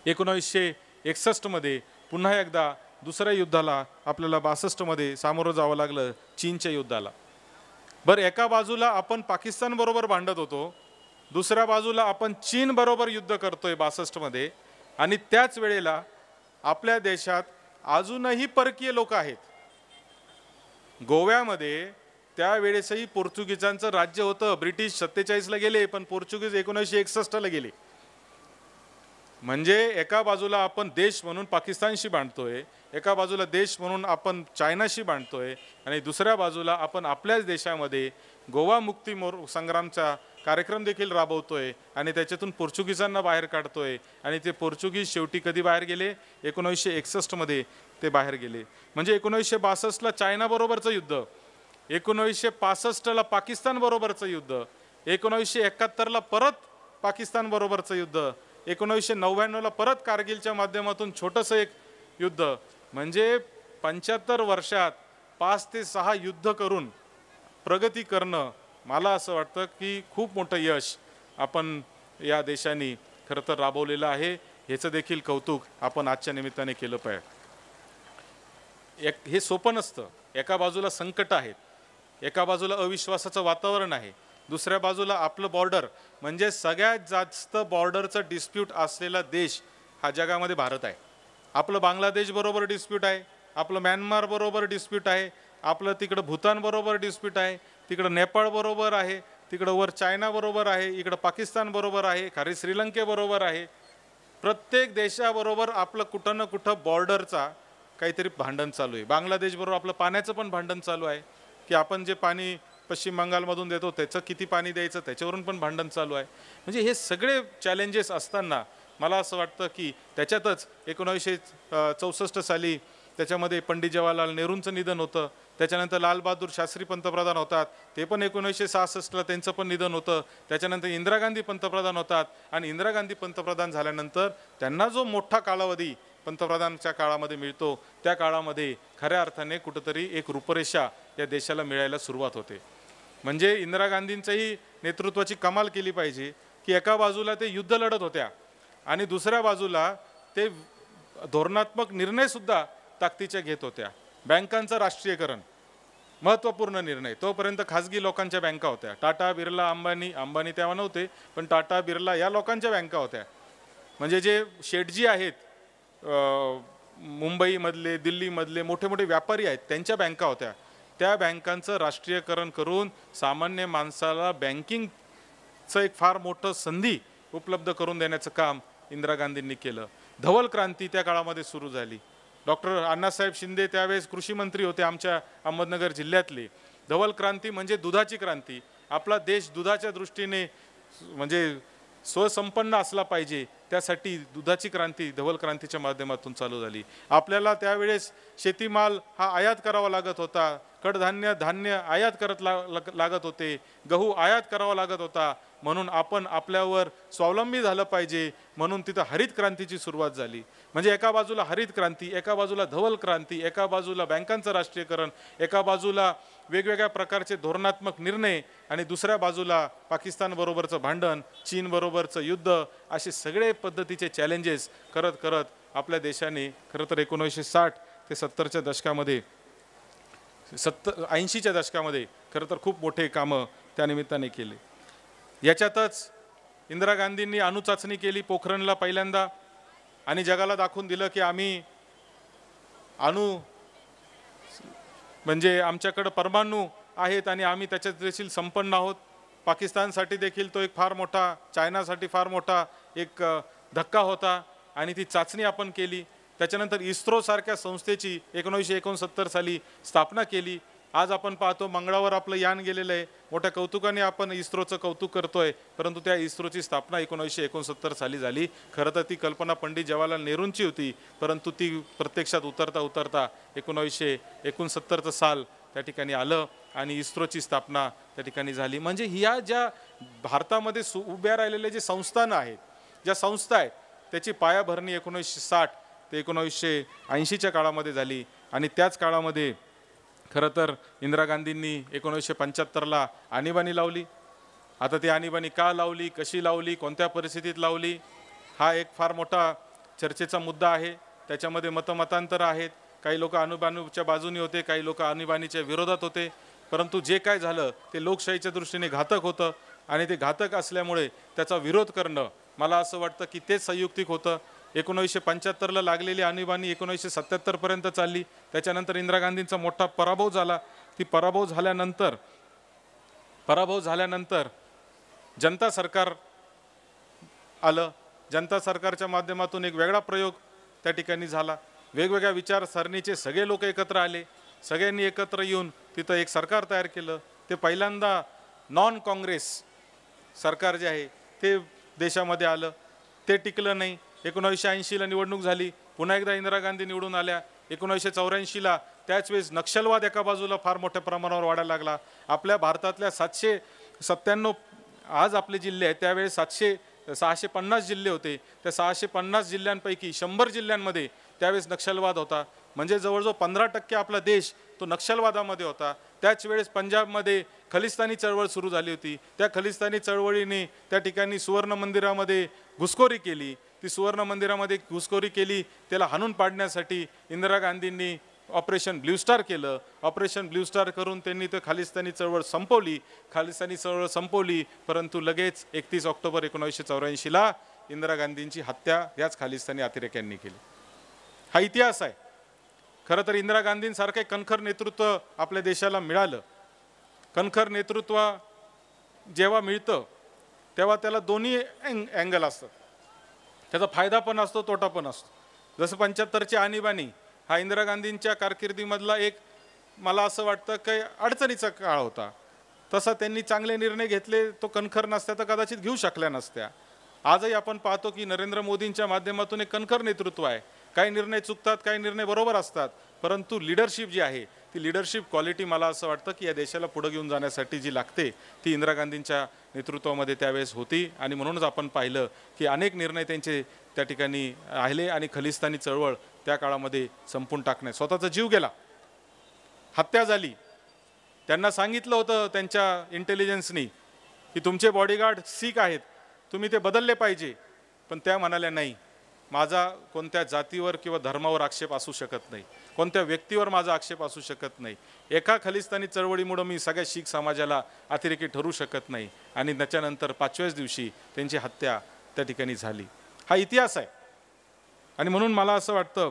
1961मध्ये पुन्हा एकदा दुसऱ्या युद्धाला आपल्याला 62मध्ये सामोरं जावं लागलं, चीनच्या युद्धाला. बरं, एका बाजूला आपण पाकिस्तान बरोबर भांडत होतो, दुसऱ्या बाजूला आपण चीन बरोबर युद्ध करतोय 62मध्ये आणि त्याच वेळेला आपल्या देशात अजूनही परकीय लोक आहेत. गोव्यामध्ये त्यावेळेसही पोर्तुगीजांचं राज्य होतं. ब्रिटिश 47ला गेले, पण पोर्तुगीज 1961ला गेले. म्हणजे एका बाजूला आपण देश म्हणून पाकिस्तानशी भांडतोय, एका बाजूला देश म्हणून आपण चायनाशी भांडतोय आणि दुसऱ्या बाजूला आपण आपल्याच देशामध्ये गोवा मुक्ती संग्रामचा कार्यक्रम देखील राबवतोय आणि त्याच्यातून पोर्तुगीजांना बाहेर काढतोय. आणि ते पोर्तुगीज शेवटी कधी बाहेर गेले? 1961मध्ये ते बाहेर गेले. म्हणजे 1962ला चायना बरोबरचं युद्ध, 1965ला पाकिस्तान बरोबरचं युद्ध, 1971ला परत पाकिस्तान बरोबरचं युद्ध, 1999ला परत कारगिलच्या माध्यमातून छोटंसं एक युद्ध म्हणजे 75 वर्षात 5 ते 6 युद्ध करून प्रगती करणं, मला असं वाटतं की खूप मोठं यश आपण या देशाने खरं तर राबवलेलं आहे. ह्याचं देखील कौतुक आपण आजच्या निमित्ताने केलं पाहिजे. हे सोपं नसतं. एका बाजूला संकट आहेत, एका बाजूला अविश्वासाचं वातावरण आहे, दुसऱ्या बाजूला आपलं बॉर्डर म्हणजे सगळ्यात जास्त बॉर्डरचं डिस्प्यूट असलेला देश हा जगामध्ये भारत आहे. आपलं बांगलादेश बरोबर डिस्प्यूट आहे, आपलं म्यानमार बरोबर डिस्प्यूट आहे, आपलं तिकडं भूतान बरोबर डिस्प्यूट आहे, तिकडं नेपाळ बरोबर आहे, तिकडं वर चायना बरोबर आहे, इकडं पाकिस्तान बरोबर आहे, खाली श्रीलंकेबरोबर आहे. प्रत्येक देशाबरोबर आपलं कुठं ना कुठं बॉर्डरचा काहीतरी भांडण चालू आहे. बांगलादेशबरोबर आपलं पाण्याचं पण भांडण चालू आहे की आपण जे पाणी पश्चिम बंगालमधून देतो त्याचं किती पाणी द्यायचं त्याच्यावरून पण भांडण चालू आहे. म्हणजे हे सगळे चॅलेंजेस असताना मला असं वाटतं की त्याच्यातच 1964 साली त्याच्यामध्ये पंडित जवाहरलाल नेहरूंचं निधन होतं. त्याच्यानंतर लालबहादूर शास्त्री पंतप्रधान होतात, ते पण 1966ला त्यांचं पण निधन होतं. त्याच्यानंतर इंदिरा गांधी पंतप्रधान होतात आणि इंदिरा गांधी पंतप्रधान झाल्यानंतर त्यांना जो मोठा कालावधी पंतप्रधानांच्या काळामध्ये मिळतो त्या काळामध्ये खऱ्या अर्थाने कुठंतरी एक रूपरेषा या देशाला मिळायला सुरुवात होते. म्हणजे इंदिरा गांधींचंही नेतृत्वाची कमाल केली पाहिजे की एका बाजूला ते युद्ध लढत होत्या आणि दुसऱ्या बाजूला ते धोरणात्मक निर्णयसुद्धा ताकदीचे घेत होत्या. बँकांचं राष्ट्रीयकरण महत्त्वपूर्ण निर्णय, तोपर्यंत खाजगी लोकांच्या बँका होत्या. टाटा, बिर्ला, अंबानी तेव्हा नव्हते, पण टाटा, बिर्ला या लोकांच्या बँका होत्या. म्हणजे जे शेठजी आहेत मुंबईमधले, दिल्लीमधले मोठे मोठे व्यापारी आहेत त्यांच्या बँका होत्या. त्या बँकांचं राष्ट्रीयकरण करून सामान्य माणसाला बँकिंगचं एक फार मोठं संधी उपलब्ध करून देण्याचं काम इंदिरा गांधींनी केलं. धवल क्रांती त्या काळामध्ये सुरू झाली. डॉक्टर अण्णासाहेब शिंदे त्यावेळेस कृषी मंत्री होते आमच्या अहमदनगर जिल्ह्यातले. धवल क्रांती म्हणजे दुधाची क्रांती. आपला देश दुधाच्या दृष्टीने म्हणजे स्वसंपन्न असला पाहिजे, त्यासाठी दुधाची क्रांती धवल क्रांतीच्या माध्यमातून चालू झाली. आपल्याला त्यावेळेस शेतीमाल हा आयात करावा लागत होता, कडधान्य धान्य आयात करत लागत होते, गहू आयात करावा लागत होता. म्हणून आपण आपल्यावर स्वावलंबी झालं पाहिजे म्हणून तिथं हरित क्रांतीची सुरुवात झाली. म्हणजे एका बाजूला हरित क्रांती, एका बाजूला धवल क्रांती, एका बाजूला बँकांचं राष्ट्रीयकरण, एका बाजूला वेगवेगळ्या प्रकारचे धोरणात्मक निर्णय आणि दुसऱ्या बाजूला पाकिस्तानबरोबरचं भांडण, चीनबरोबरचं युद्ध, असे सगळे पद्धतीचे चॅलेंजेस करत करत आपल्या देशाने खरं तर 1960 ते 70च्या दशकामध्ये 80च्या दशकामध्ये खरं तर खूप मोठे कामं त्यानिमित्ताने केले. याच्यातच इंदिरा गांधींनी अणुचाचणी केली पोखरणला पहिल्यांदा आणि जगाला दाखवून दिलं की आम्ही म्हणजे आमच्याकडं परमाणू आहेत आणि आम्ही त्याच्यात देखील संपन्न आहोत. पाकिस्तानसाठी देखील तो एक फार मोठा, चायनासाठी फार मोठा एक धक्का होता आणि ती चाचणी आपण केली. त्याच्यानंतर इस्रोसारख्या संस्थेची 1969 साली स्थापना केली. आज आपण पाहतो मंगळावर आपलं यान गेलेलं आहे. मोठ्या कौतुकाने आपण इस्रोचं कौतुक करतोय, परंतु त्या इस्रोची स्थापना 1969 साली झाली. खरं तर ती कल्पना पंडित जवाहरलाल नेहरूंची होती, परंतु ती प्रत्यक्षात उतरता उतरता 1969 साल त्या ठिकाणी आलं आणि इस्रोची स्थापना त्या ठिकाणी झाली. म्हणजे ह्या ज्या भारतामध्ये उभ्या राहिलेले जे संस्थानं आहेत, ज्या संस्था आहेत, त्याची पायाभरणी 1960 ते 1980च्या काळामध्ये झाली. आणि त्याच काळामध्ये खरं तर इंदिरा गांधींनी 1975ला आणीबाणी लावली. आता ती आणीबाणी का लावली, कशी लावली, कोणत्या परिस्थितीत लावली, हा एक फार मोठा चर्चेचा मुद्दा आहे. त्याच्यामध्ये मतमतांतर आहेत. काही लोक आणीबाणीच्या बाजूने होते, काही लोक आणीबाणीच्या विरोधात होते. परंतु जे काय झालं ते लोकशाहीच्या दृष्टीने घातक होतं आणि ते घातक असल्यामुळे त्याचा विरोध करणं मला असं वाटतं की तेच संयुक्तिक होतं. 1975ला लागलेली आणीबाणी 1977 पर्यंत चालली. त्याच्यानंतर इंदिरा गांधींचा मोठा पराभव झाला. ती पराभव झाल्यानंतर जनता सरकार आलं. जनता सरकारच्या माध्यमातून एक वेगळा प्रयोग त्या ठिकाणी झाला. वेगवेगळ्या विचारसरणीचे सगळे लोक एकत्र आले. सगळ्यांनी एकत्र येऊन तिथं एक सरकार तयार केलं. ते पहिल्यांदा नॉन काँग्रेस सरकार जे आहे ते देशामध्ये आलं. ते टिकलं नाही. 1980ला निवडणूक झाली. पुन्हा एकदा इंदिरा गांधी निवडून आल्या. 1984ला त्याच वेळेस नक्षलवाद एका बाजूला फार मोठ्या प्रमाणावर वाढायला लागला. आपल्या भारतातल्या 797 आज आपले जिल्हे आहेत, त्यावेळेस 650 जिल्हे होते. त्या 650 जिल्ह्यांपैकी 100 जिल्ह्यांमध्ये त्यावेळेस नक्षलवाद होता. म्हणजे जवळजवळ 15% आपला देश तो नक्षलवादामध्ये होता. त्याच वेळेस पंजाबमध्ये खलिस्तानी चळवळ सुरू झाली होती. त्या खलिस्तानी चळवळीने त्या ठिकाणी सुवर्ण मंदिरामध्ये घुसखोरी केली. ती सुवर्ण मंदिरामध्ये घुसखोरी केली, त्याला हाणून पाडण्यासाठी इंदिरा गांधींनी ऑपरेशन ब्ल्यू स्टार केलं. ऑपरेशन ब्ल्यू स्टार करून त्यांनी तर खालिस्तानी चळवळ संपवली. परंतु लगेच 31 ऑक्टोबर 1984ला इंदिरा गांधींची हत्या याच खालिस्तानी अतिरेक्यांनी केली. हा इतिहास आहे. खरं तर इंदिरा गांधींसारखे कणखर नेतृत्व आपल्या देशाला मिळालं. कणखर नेतृत्व जेव्हा मिळतं तेव्हा त्याला दोन्ही अँगल असतात. त्याचा फायदा पण असतो, तोटा पण असतो. जसं 75ची आणीबाणी हा इंदिरा गांधींच्या कारकिर्दीमधला एक, मला असं वाटतं की अडचणीचा काळ होता. तसा त्यांनी चांगले निर्णय घेतले. तो कणखर नसत्या तर कदाचित घेऊ शकल्या नसत्या. आजही आपण पाहतो की नरेंद्र मोदींच्या माध्यमातून एक कणखर नेतृत्व आहे. काही निर्णय चुकतात, काही निर्णय बरोबर असतात, परंतु लीडरशिप जी आहे ती लीडरशिप क्वालिटी मला असं वाटतं की या देशाला पुढे घेऊन जाण्यासाठी जी लागते ती इंदिरा गांधींच्या नेतृत्वामध्ये त्यावेळेस होती. आणि म्हणूनच आपण पाहिलं की अनेक निर्णय त्यांचे त्या ठिकाणी आले आणि खलिस्तानी चळवळ त्या काळामध्ये संपून टाकण्यात स्वतःचा जीव गेला, हत्या झाली. त्यांना सांगितलं होतं त्यांच्या इंटेलिजन्सनी की तुमचे बॉडीगार्ड सीख आहेत, तुम्ही ते बदलले पाहिजे. पण त्या म्हणाल्या नाही, माझा कोणत्या जातीवर किंवा धर्मावर आक्षेप असू शकत नाही, कोणत्या व्यक्तीवर माझा आक्षेप असू शकत नाही. एका खलिस्तानी चळवळीमुळे मी सगळ्या शीख समाजाला अतिरेकी ठरू शकत नाही. आणि त्याच्यानंतर 5व्याच दिवशी त्यांची हत्या त्या ठिकाणी झाली. हा इतिहास आहे. आणि म्हणून मला असं वाटतं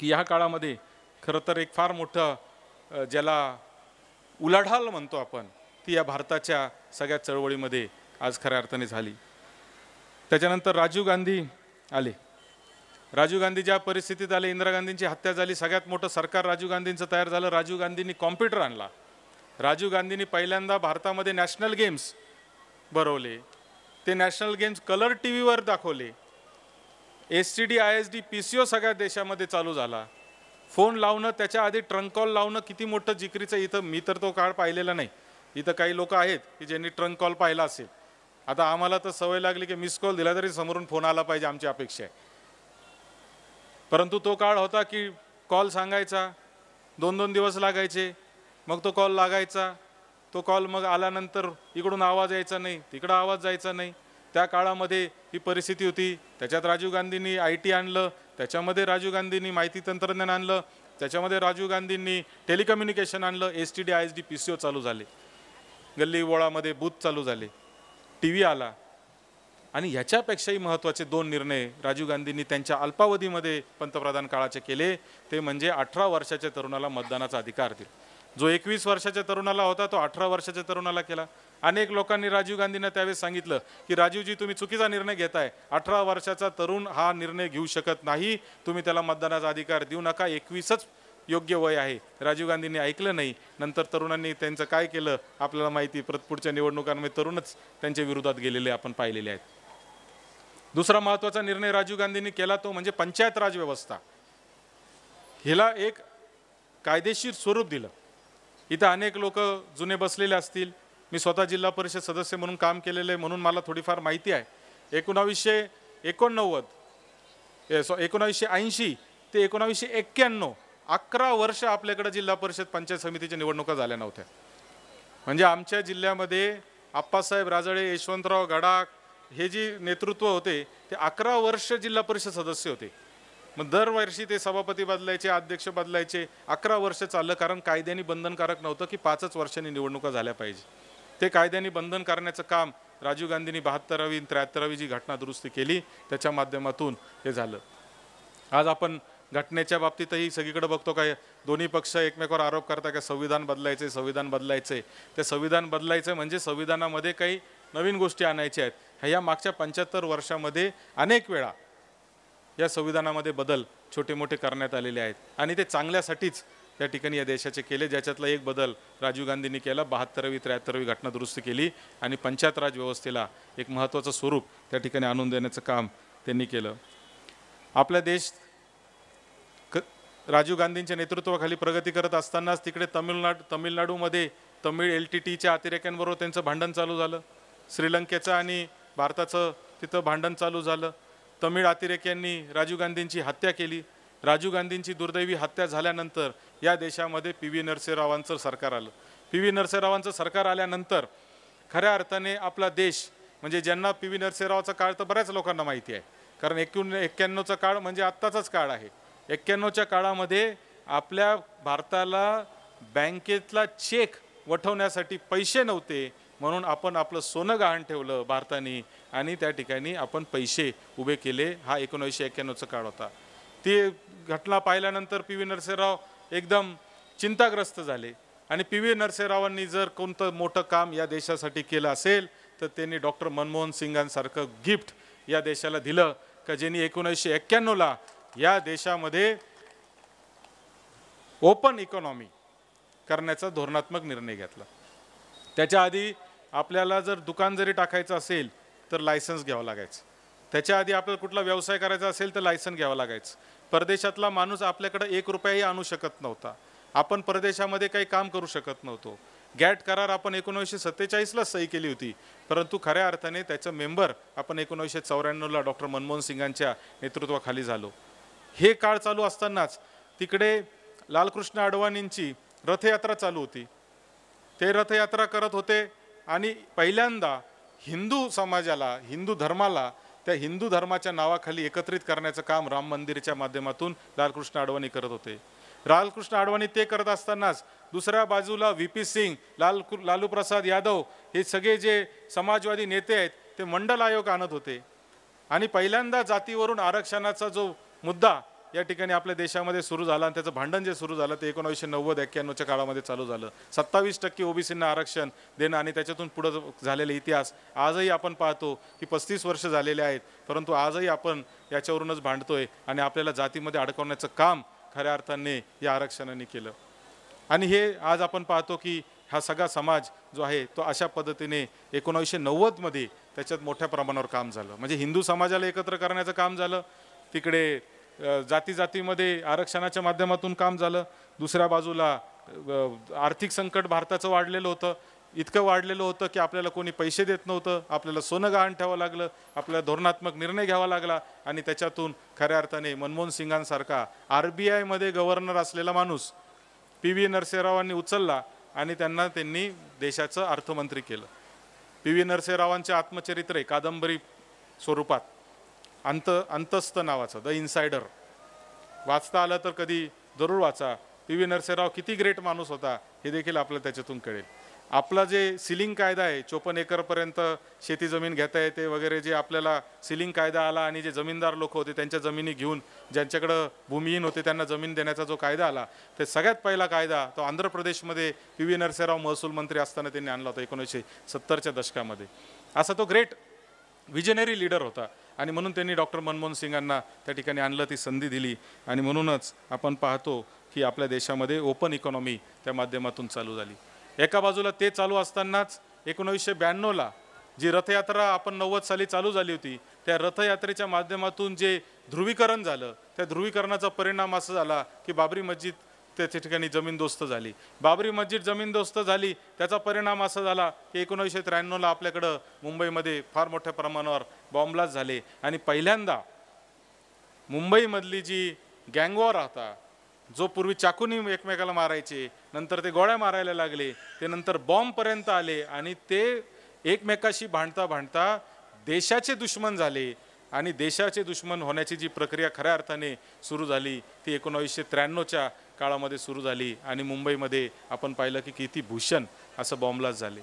की ह्या काळामध्ये खरं तर एक फार मोठं ज्याला उलाढाल म्हणतो आपण, ती या भारताच्या सगळ्या चळवळीमध्ये आज खऱ्या अर्थाने झाली. त्याच्यानंतर राजीव गांधी आले. राजीव गांधी ज्या परिस्थितीत आले, इंदिरा गांधींची हत्या झाली, सगळ्यात मोठं सरकार राजीव गांधींचं तयार झालं. राजीव गांधींनी कॉम्प्युटर आणला. राजीव गांधींनी पहिल्यांदा भारतामध्ये नॅशनल गेम्स भरवले. ते नॅशनल गेम्स कलर टी व्हीवर दाखवले. STD ISD PCO सगळ्या देशामध्ये चालू झाला. फोन लावणं, त्याच्या आधी ट्रंक कॉल लावणं किती मोठं जिकरीचं. इथं मी तर तो काळ पाहिलेला नाही. इथं काही लोक आहेत की ज्यांनी ट्रंक कॉल पाहिला असेल. आता आम्हाला तर सवय लागली की मिस कॉल दिला तरी समोरून फोन आला पाहिजे, आमची अपेक्षा आहे. परंतु तो काळ होता की कॉल सांगायचा, 2-2 दिवस लागायचे, मग तो कॉल लागायचा. तो कॉल मग आल्यानंतर इकडून आवाज यायचा नाही, तिकडं आवाज जायचा नाही. त्या काळामध्ये ही परिस्थिती होती. त्याच्यात राजीव गांधींनी IT आणलं, त्याच्यामध्ये राजीव गांधींनी माहिती तंत्रज्ञान आणलं, त्याच्यामध्ये राजीव गांधींनी टेलिकम्युनिकेशन आणलं. STD ISD PCO चालू झाले, गल्ली बोळामध्ये बूथ चालू झाले, TV आला. आणि ह्याच्यापेक्षाही महत्त्वाचे 2 निर्णय राजीव गांधींनी त्यांच्या अल्पावधीमध्ये पंतप्रधान काळाचे केले. ते म्हणजे 18 वर्षाच्या तरुणाला मतदानाचा अधिकार दिला. जो 21 वर्षाच्या तरुणाला होता तो 18 वर्षाच्या तरुणाला केला. अनेक लोकांनी राजीव गांधींना त्यावेळेस सांगितलं की राजीवजी तुम्ही चुकीचा निर्णय घेताय, 18 वर्षाचा तरुण हा निर्णय घेऊ शकत नाही, तुम्ही त्याला मतदानाचा अधिकार देऊ नका, 21च योग्य वय आहे. राजीव गांधींनी ऐकलं नाही. नंतर तरुणांनी त्यांचं काय केलं आपल्याला माहिती. पुढच्या निवडणुकांमध्ये तरुणच त्यांच्या विरोधात गेलेले आपण पाहिलेले आहेत. दुसरा महत्त्वाचा निर्णय राजीव गांधींनी केला तो म्हणजे पंचायत राज व्यवस्था. हिला एक कायदेशीर स्वरूप दिलं. इथं अनेक लोक जुने बसलेले असतील. मी स्वतः जिल्हा परिषद सदस्य म्हणून काम केलेलं आहे, म्हणून मला थोडीफार माहिती आहे. 1980 ते 1991 11 वर्ष आपल्याकडे जिल्हा परिषद पंचायत समितीच्या निवडणुका झाल्या नव्हत्या. म्हणजे आमच्या जिल्ह्यामध्ये आप्पासाहेब राजळे, यशवंतराव गडाख हे जे नेतृत्व होते ते 11 वर्ष जिल्हा परिषद सदस्य होते. मग दरवर्षी ते सभापती बदलायचे, अध्यक्ष बदलायचे. 11 वर्ष चाललं, कारण कायद्याने बंधनकारक नव्हतं की 5च वर्षांनी निवडणुका झाल्या पाहिजे. ते कायद्याने बंधन करण्याचं काम राजीव गांधींनी 72वी 73वी जी घटना दुरुस्ती केली त्याच्या माध्यमातून हे झालं. आज आपण घटनेच्या बाबतीतही सगळीकडे बघतो काय दोन्ही पक्ष एकमेकावर आरोप करतात की संविधान बदलायचे, संविधान बदलायचे. ते संविधान बदलायचं म्हणजे संविधानामध्ये काही नवीन गोष्टी आणायच्या आहेत. ह्या मागच्या 75 वर्षामध्ये अनेक वेळा या संविधानामध्ये बदल छोटे मोठे करण्यात आलेले आहेत आणि ते चांगल्यासाठीच त्या ठिकाणी या देशाचे केले. ज्याच्यातला एक बदल राजीव गांधींनी केला, 72वी 73वी घटना दुरुस्ती केली आणि पंचायत राज व्यवस्थेला एक महत्त्वाचं स्वरूप त्या ठिकाणी आणून देण्याचं काम त्यांनी केलं. आपला देश राजीव गांधींच्या नेतृत्वाखाली प्रगती करत असतानाच तिकडे तमिळनाडूमध्ये तमिळ LTTच्या अतिरेक्यांबरोबर त्यांचं भांडण चालू झालं. श्रीलंकेचं आणि भारताचं तिथं भांडण चालू झालं. तमिळ अतिरेक्यांनी राजीव गांधींची हत्या केली. राजीव गांधींची दुर्दैवी हत्या झाल्यानंतर या देशामध्ये PV नरसिंहरावांचं सरकार आलं. PV नरसिंहरावांचं सरकार आल्यानंतर खऱ्या अर्थाने आपला देश म्हणजे ज्यांना PV नरसिंहरावाचा काळ तर बऱ्याच लोकांना माहिती आहे, कारण 91चा काळ म्हणजे आत्ताचाच काळ आहे. 91च्या काळामध्ये आपल्या भारताला बँकेतला चेक वठवण्यासाठी पैसे नव्हते, म्हणून आपण आपलं सोनं गहाण ठेवलं भारताने आणि त्या ठिकाणी आपण पैसे उभे केले. हा 1991चा काळ होता. ती घटना पाहिल्यानंतर PV नरसिंहराव एकदम चिंताग्रस्त झाले आणि PV नरसिंहरावांनी जर कोणतं मोठं काम या देशासाठी केलं असेल तर त्यांनी डॉक्टर मनमोहन सिंगांसारखं गिफ्ट या देशाला दिलं का ज्यांनी 1991ला या देशामध्ये ओपन इकॉनॉमी करण्याचा धोरणात्मक निर्णय घेतला. त्याच्या आधी आपल्याला जर दुकान जरी टाकायचं असेल तर लायसन्स घ्यावं लागायचं. त्याच्या आधी आपल्याला कुठला व्यवसाय करायचा असेल तर लायसन्स घ्यावं लागायचं. परदेशातला माणूस आपल्याकडे 1 रुपयाही आणू शकत नव्हता. आपण परदेशामध्ये काही काम करू शकत नव्हतो. गॅट करार आपण 1947ला सही केली होती, परंतु खऱ्या अर्थाने त्याचं मेंबर आपण 1994ला डॉक्टर मनमोहन सिंगांच्या नेतृत्वाखाली झालो. हे काळ चालू असतानाच तिकडे लालकृष्ण अडवाणींची रथयात्रा चालू होती. ते रथयात्रा करत होते आणि पहिल्यांदा हिंदू समाजाला, हिंदू धर्माला त्या हिंदू धर्माच्या नावाखाली एकत्रित करण्याचं काम राम मंदिरच्या माध्यमातून लालकृष्ण अडवाणी करत होते. लालकृष्ण अडवाणी ते करत असतानाच दुसऱ्या बाजूला VP सिंग, लालू प्रसाद यादव हे सगळे जे समाजवादी नेते आहेत ते मंडल आयोग आणत होते आणि पहिल्यांदा जातीवरून आरक्षणाचा जो मुद्दा या ठिकाणी आपल्या देशामध्ये सुरू झाला आणि त्याचं भांडण जे सुरू झालं ते 1990-91च्या काळामध्ये चालू झालं. 27% OBCंना आरक्षण देणं आणि त्याच्यातून पुढं झालेले इतिहास आजही आपण पाहतो की 35 वर्ष झालेले आहेत, परंतु आजही आपण याच्यावरूनच भांडतोय आणि आपल्याला जातीमध्ये अडकवण्याचं काम खऱ्या अर्थाने या आरक्षणाने केलं. आणि हे आज आपण पाहतो की हा सगळा समाज जो आहे तो अशा पद्धतीने 1990मध्ये त्याच्यात मोठ्या प्रमाणावर काम झालं. म्हणजे हिंदू समाजाला एकत्र करण्याचं काम झालं, तिकडे जाती जातीमध्ये आरक्षणाच्या माध्यमातून काम झालं, दुसऱ्या बाजूला आर्थिक संकट भारताचं वाढलेलं होतं. इतकं वाढलेलं होतं की आपल्याला कोणी पैसे देत नव्हतं, आपल्याला सोनं गहाण ठेवावं लागलं, आपल्याला धोरणात्मक निर्णय घ्यावा लागला आणि त्याच्यातून खऱ्या अर्थाने मनमोहन सिंगांसारखा RBIमध्ये गव्हर्नर असलेला माणूस PV नरसिंहरावांनी उचलला आणि त्यांनी देशाचं अर्थमंत्री केलं. PV नरसिंहरावांचे आत्मचरित्र आहे कादंबरी स्वरूपात, अंतस्थ नावाचं, द इनसायडर. वाचता आलं तर कधी जरूर वाचा. PV नरसिंहराव किती ग्रेट माणूस होता हे देखील आपल्याला त्याच्यातून कळेल. आपला जे सिलिंग कायदा आहे 54 एकरपर्यंत शेती जमीन घेता येते वगैरे, जे आपल्याला सिलिंग कायदा आला आणि जे जमीनदार लोक होते त्यांच्या जमिनी घेऊन ज्यांच्याकडं भूमिहीन होते त्यांना जमीन देण्याचा जो कायदा आला, ते सगळ्यात पहिला कायदा तो आंध्र प्रदेशमध्ये PV नरसिंहराव महसूल मंत्री असताना त्यांनी आणला होता 1970च्या दशकामध्ये. असा तो ग्रेट विजनरी लीडर होता आणि म्हणून त्यांनी डॉक्टर मनमोहन सिंगांना त्या ठिकाणी आणलं, ती संधी दिली आणि म्हणूनच आपण पाहतो की आपल्या देशामध्ये ओपन इकॉनॉमी त्या माध्यमातून चालू झाली. एका बाजूला ते चालू असतानाच 1992ला जी रथयात्रा आपण 90 साली चालू झाली होती, त्या रथयात्रेच्या माध्यमातून जे ध्रुवीकरण झालं, त्या ध्रुवीकरणाचा परिणाम असा झाला की बाबरी मस्जिद त्याच्या ठिकाणी जमीनदोस्त झाली. बाबरी मस्जिद जमीनदोस्त झाली, त्याचा परिणाम असा झाला की 1993ला आपल्याकडं मुंबईमध्ये फार मोठ्या प्रमाणावर बॉम्बलास्ट झाले आणि पहिल्यांदा मुंबईमधली जी गँगवॉर होता, जो पूर्वी चाकूनी एकमेकाला मारायचे, नंतर ते गोळ्या मारायला लागले, ते नंतर बॉम्बपर्यंत आले आणि ते एकमेकाशी भांडता भांडता देशाचे दुश्मन झाले आणि देशाचे दुश्मन होण्याची जी प्रक्रिया खऱ्या अर्थाने सुरू झाली ती 1993च्या काळामध्ये सुरू झाली आणि मुंबईमध्ये आपण पाहिलं की किती भूषण असं बॉम्बलास्ट झाले.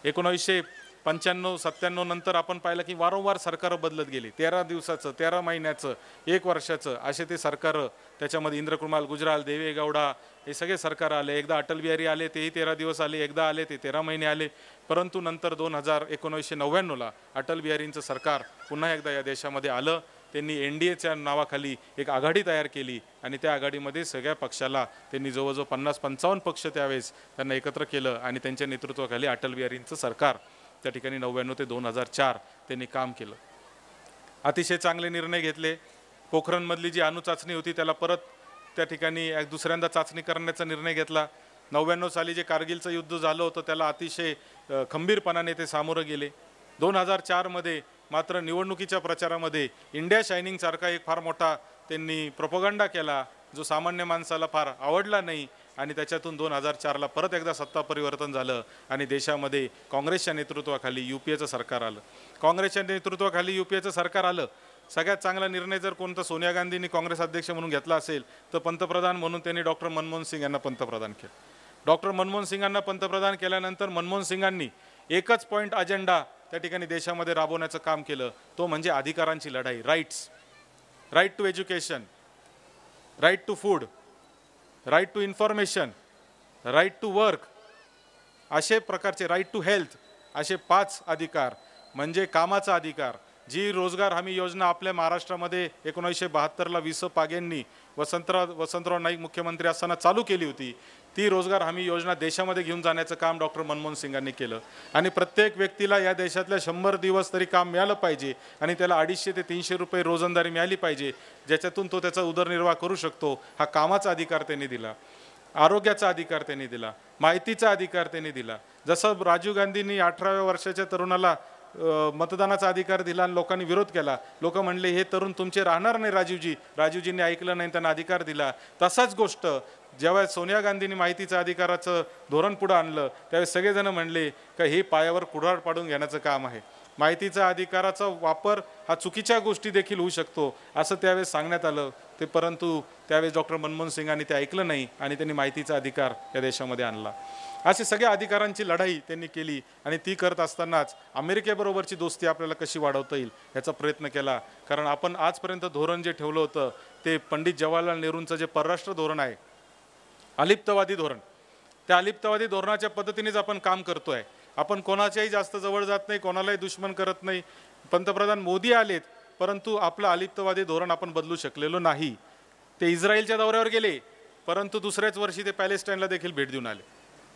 1995-97 नंतर आपण पाहिलं की वारंवार सरकारं बदलत गेली. 13 दिवसाचं, 13 महिन्याचं, 1 वर्षाचं असे ते सरकारं. त्याच्यामध्ये इंद्रकुमार गुजराल, देवे गौडा हे सगळे सरकार आले. एकदा अटल बिहारी आले, तेही 13 दिवस आले, एकदा आले ते 13 महिने आले. परंतु नंतर 1999ला अटल बिहारींचं सरकार पुन्हा एकदा या देशामध्ये आलं. त्यांनी NDAच्या नावाखाली एक आघाडी तयार केली आणि त्या आघाडीमध्ये सगळ्या पक्षाला त्यांनी जवळजवळ 50-55 पक्ष त्यावेळेस त्यांना एकत्र केलं आणि त्यांच्या नेतृत्वाखाली अटल बिहारींचं सरकार त्या ठिकाणी 99 ते 2004 त्यांनी काम केलं. अतिशय चांगले निर्णय घेतले. पोखरणमधली जी अणुचाचणी होती त्याला परत त्या ठिकाणी दुसऱ्यांदा चाचणी करण्याचा निर्णय घेतला. 99 साली जे कारगिलचं युद्ध झालं होतं त्याला अतिशय खंबीरपणाने ते सामोरं गेले. 2004मध्ये मात्र निवडणुकीच्या प्रचारामध्ये इंडिया शायनिंग सारखा एक फार मोठा त्यांनी प्रोपगंडा केला जो सामान्य माणसाला फार आवडला नाही आणि त्याच्यातून 2004ला परत एकदा सत्ता परिवर्तन झालं आणि देशामध्ये काँग्रेसच्या नेतृत्वाखाली UPAचं सरकार आलं. काँग्रेसच्या नेतृत्वाखाली UPAचं सरकार आलं. सगळ्यात चांगला निर्णय जर कोणता सोनिया गांधींनी काँग्रेस अध्यक्ष म्हणून घेतला असेल तर पंतप्रधान म्हणून त्यांनी डॉक्टर मनमोहन सिंग यांना पंतप्रधान केलं. डॉक्टर मनमोहन सिंगांना पंतप्रधान केल्यानंतर मनमोहन सिंगांनी एकच पॉईंट अजेंडा त्या ठिकाणी देशामध्ये राबवण्याचं काम केलं, तो म्हणजे अधिकारांची लढाई. Right to education, right to food, right to information, right to work, असे प्रकारचे राईट टू हेल्थ, असे 5 अधिकार. म्हणजे कामाचा अधिकार. जी रोजगार हमी योजना आपल्या महाराष्ट्रामध्ये 1972ला वि.स. पागेंनी वसंतराव नाईक मुख्यमंत्री असताना चालू केली होती, ती रोजगार हमी योजना देशामध्ये घेऊन जाण्याचं काम डॉक्टर मनमोहन सिंगांनी केलं. आणि प्रत्येक व्यक्तीला या देशातल्या 100 दिवस तरी काम मिळालं पाहिजे आणि त्याला 250 ते 300 रुपये रोजंदारी मिळाली पाहिजे, ज्याच्यातून तो त्याचा उदरनिर्वाह करू शकतो. हा कामाचा अधिकार त्यांनी दिला. आरोग्याचा अधिकार त्यांनी दिला. माहितीचा अधिकार त्यांनी दिला. जसं राजीव गांधींनी 18व्या वर्षाच्या तरुणाला मतदानाचा अधिकार दिला आणि लोकांनी विरोध केला, लोक म्हणले हे तरुण तुमचे राहणार नाही राजीवजींनी ऐकलं नाही, त्यांना अधिकार दिला. तसाच गोष्ट जेव्हा सोनिया गांधींनी माहितीचं अधिकाराचं धोरण पुढं आणलं त्यावेळेस सगळेजण म्हणले का हे पायावर कुऱ्हाड पाडून घेण्याचं काम आहे. माहितीचा अधिकाराचा वापर हा चुकीच्या गोष्टी देखील होऊ शकतो असं त्यावेळेस सांगण्यात आलं. परंतु त्यावेळेस डॉक्टर मनमोहन सिंगांनी ते ऐकलं नाही आणि त्यांनी माहितीचा अधिकार या देशामध्ये आणला. अशी सगळ्या अधिकारांची लढाई त्यांनी केली आणि ती करत असतानाच अमेरिकेबरोबरची दोस्ती आपल्याला कशी वाढवता येईल याचा प्रयत्न केला. कारण आपण आजपर्यंत धोरण जे ठेवलं होतं ते पंडित जवाहरलाल नेहरूंचं जे परराष्ट्र धोरण आहे, अलिप्तवादी धोरण, त्या अलिप्तवादी धोरणाच्या पद्धतीनेच आपण काम करतोय. आपण कोणाच्याही जास्त जवळ जात नाही, कोणालाही दुश्मन करत नाही. पंतप्रधान मोदी आलेत परंतु आपलं अलिप्तवादी धोरण आपण बदलू शकलेलो नाही. ते इस्रायलच्या दौऱ्यावर गेले परंतु दुसऱ्याच वर्षी ते पॅलेस्टाईनला देखील भेट देऊन आले.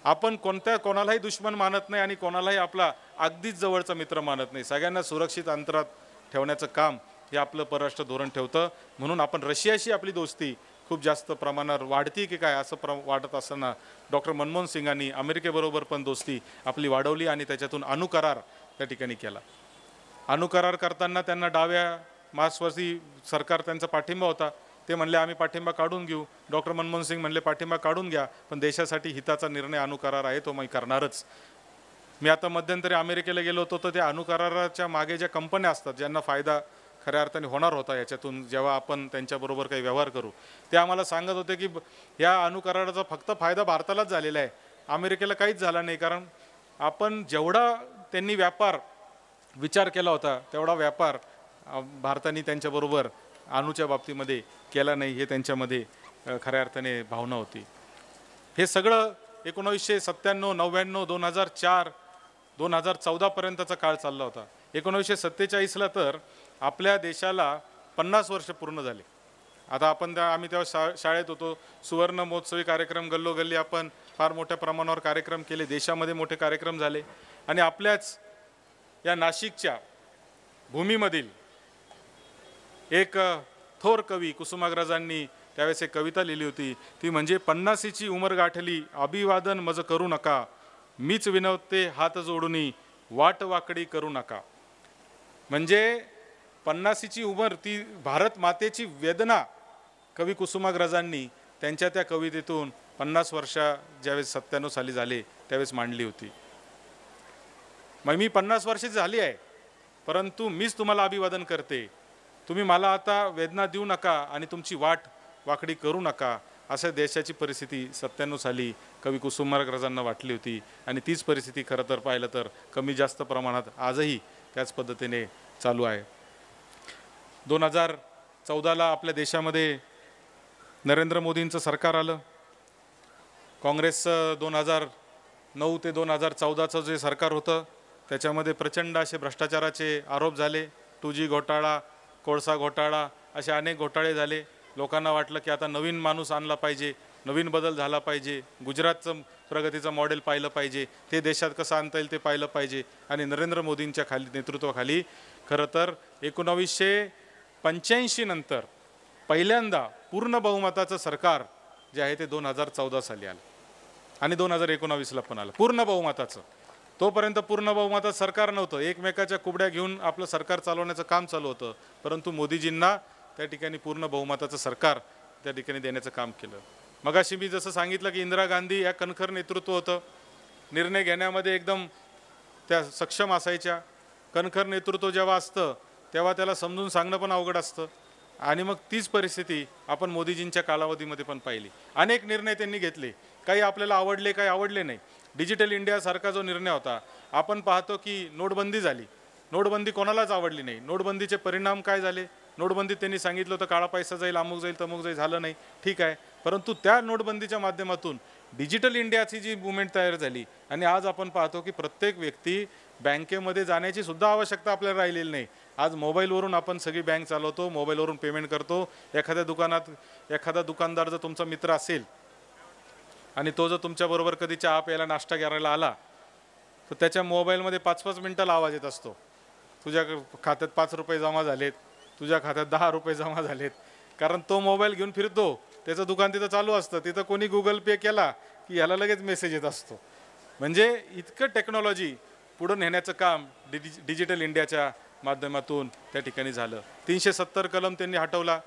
आपण कोणालाही दुश्मन मानत नाही आणि कोणालाही आपला अगदीच जवळचा मित्र मानत नाही. सगळ्यांना सुरक्षित अंतरात ठेवण्याचं काम हे आपलं परराष्ट्र धोरण ठेवतं. म्हणून आपण रशियाशी आपली दोस्ती खूप जास्त प्रमाणावर वाढती की काय असं वाटत असताना डॉक्टर मनमोहन सिंगांनी अमेरिकेबरोबर पण दोस्ती आपली वाढवली आणि त्याच्यातून अणुकरार त्या ठिकाणी केला. अणुकरार करताना त्यांना डाव्या मार्क्सवादी सरकार त्यांचा पाठिंबा होता. ते म्हणले आम्ही पाठिंबा काढून घेऊ. डॉक्टर मनमोहन सिंग म्हणले पाठिंबा काढून घ्या पण देशासाठी हिताचा निर्णय अणुकरार आहे तो मी करणारच. मी आता मध्यंतरी अमेरिकेला गेलो होतो तर त्या अणुकराराच्या मागे ज्या कंपन्या असतात ज्यांना फायदा खऱ्या अर्थाने होणार होता याच्यातून जेव्हा आपण त्यांच्याबरोबर काही व्यवहार करू, ते आम्हाला सांगत होते की या अणुकराराचा फक्त फायदा भारतालाच झालेला आहे, अमेरिकेला काहीच झाला नाही. कारण आपण जेवढा त्यांनी व्यापार विचार केला होता तेवढा व्यापार भारताने त्यांच्याबरोबर अणूच्या बाबतीमध्ये केला नाही, हे त्यांच्यामध्ये खऱ्या अर्थाने भावना होती. हे सगळं 1997, 99, 2004, 2014 पर्यंतचा काळ चालला होता. 1947ला तर आपल्या देशाला 50 वर्ष पूर्ण झाले. आता आम्ही तेव्हा शाळेत होतो, सुवर्ण महोत्सवी कार्यक्रम गल्लोगल्ली आपण फार मोठ्या प्रमाणावर कार्यक्रम केले, देशामध्ये मोठे कार्यक्रम झाले. आणि आपल्याच या नाशिकच्या भूमीमधील एक थोर कवी कुसुमाग्रजांनी त्यावेळेस एक कविता लिहिली होती, ती म्हणजे 50ची उमर गाठली अभिवादन मज करू नका, मीच विनवते हात जोडूनी वाट वाकडी करू नका. म्हणजे 50ची उमर ती भारत मातेची वेदना कवी कुसुमाग्रजांनी त्यांच्या त्या कवितेतून 50 वर्ष ज्यावेळेस 97 साली झाले त्यावेळेस मांडली होती. मग मी 50 वर्षाची झाली आहे परंतु मीच तुम्हाला अभिवादन करते, तुम्ही मला आता वेदना देऊ नका आणि तुमची वाट वाकडी करू नका, अशा देशाची परिस्थिती 97 साली कवी कुसुमाग्रजांना वाटली होती. आणि तीच परिस्थिती खरं तर पाहिलं तर कमी जास्त प्रमाणात आजही त्याच पद्धतीने चालू आहे. 2014ला आपल्या देशामध्ये नरेंद्र मोदींचं सरकार आलं. काँग्रेसचं 2009 ते 2014चं जे सरकार होतं त्याच्यामध्ये प्रचंड असे भ्रष्टाचाराचे आरोप झाले. 2G घोटाळा, कोळसा घोटाळा, असे अनेक घोटाळे झाले. लोकांना वाटलं की आता नवीन माणूस आणला पाहिजे, नवीन बदल झाला पाहिजे, गुजरातचं प्रगतीचं मॉडेल पाहिलं पाहिजे, ते देशात कसं आणता येईल ते पाहिलं पाहिजे. आणि नरेंद्र मोदींच्या नेतृत्वाखाली खरं तर 1985 नंतर पहिल्यांदा पूर्ण बहुमताचं सरकार जे आहे ते 2014 साली आलं आणि 2019ला पण आलं पूर्ण बहुमताचं. तोपर्यंत पूर्ण बहुमतात सरकार नव्हतं, एकमेकाच्या कुबड्या घेऊन आपलं सरकार चालवण्याचं काम चालू होतं. परंतु मोदीजींना त्या ठिकाणी पूर्ण बहुमताचं सरकार त्या ठिकाणी देण्याचं काम केलं. मगाशी मी जसं सांगितलं की इंदिरा गांधी या कणखर नेतृत्व होतं, निर्णय घेण्यामध्ये एकदम त्या सक्षम असायच्या. कणखर नेतृत्व जेव्हा असतं तेव्हा त्याला समजून सांगणं पण अवघड असतं. आणि मग तीच परिस्थिती आपण मोदीजींच्या कालावधीमध्ये पण पाहिली. अनेक निर्णय त्यांनी घेतले, काही आपल्याला आवडले, काही आवडले नाही. डिजिटल इंडियासारखा जो निर्णय होता, आपण पाहतो की नोटबंदी झाली. नोटबंदी कोणालाच आवडली नाही. नोटबंदीचे परिणाम काय झाले? नोटबंदीत त्यांनी सांगितलं होतं काळा पैसा जाईल, अमुक जाईल, तमुक जाईल, झालं नाही, ठीक आहे. परंतु त्या नोटबंदीच्या माध्यमातून डिजिटल इंडियाची जी मुवमेंट तयार झाली आणि आज आपण पाहतो की प्रत्येक व्यक्ती बँकेमध्ये जाण्याची सुद्धा आवश्यकता आपल्याला राहिलेली नाही. आज मोबाईलवरून आपण सगळी बँक चालवतो, मोबाईलवरून पेमेंट करतो. एखाद्या दुकानात एखादा दुकानदार जर तुमचा मित्र असेल आणि तो जर तुमच्याबरोबर कधी चहा प्यायला, नाश्ता करायला आला तर त्याच्या मोबाईलमध्ये 5-5 मिनिटाला आवाज येत असतो, तुझ्या खात्यात 5 रुपये जमा झालेत, तुझ्या खात्यात 10 रुपये जमा झालेत. कारण तो मोबाईल घेऊन फिरतो, त्याचं दुकान तिथं चालू असतं, तिथं कोणी गुगल पे केला की ह्याला लगेच मेसेज येत असतो. म्हणजे इतकं टेक्नॉलॉजी पुढं नेण्याचं काम डिजिटल इंडियाच्या माध्यमातून त्या ठिकाणी झालं. 370 कलम त्यांनी हटवला.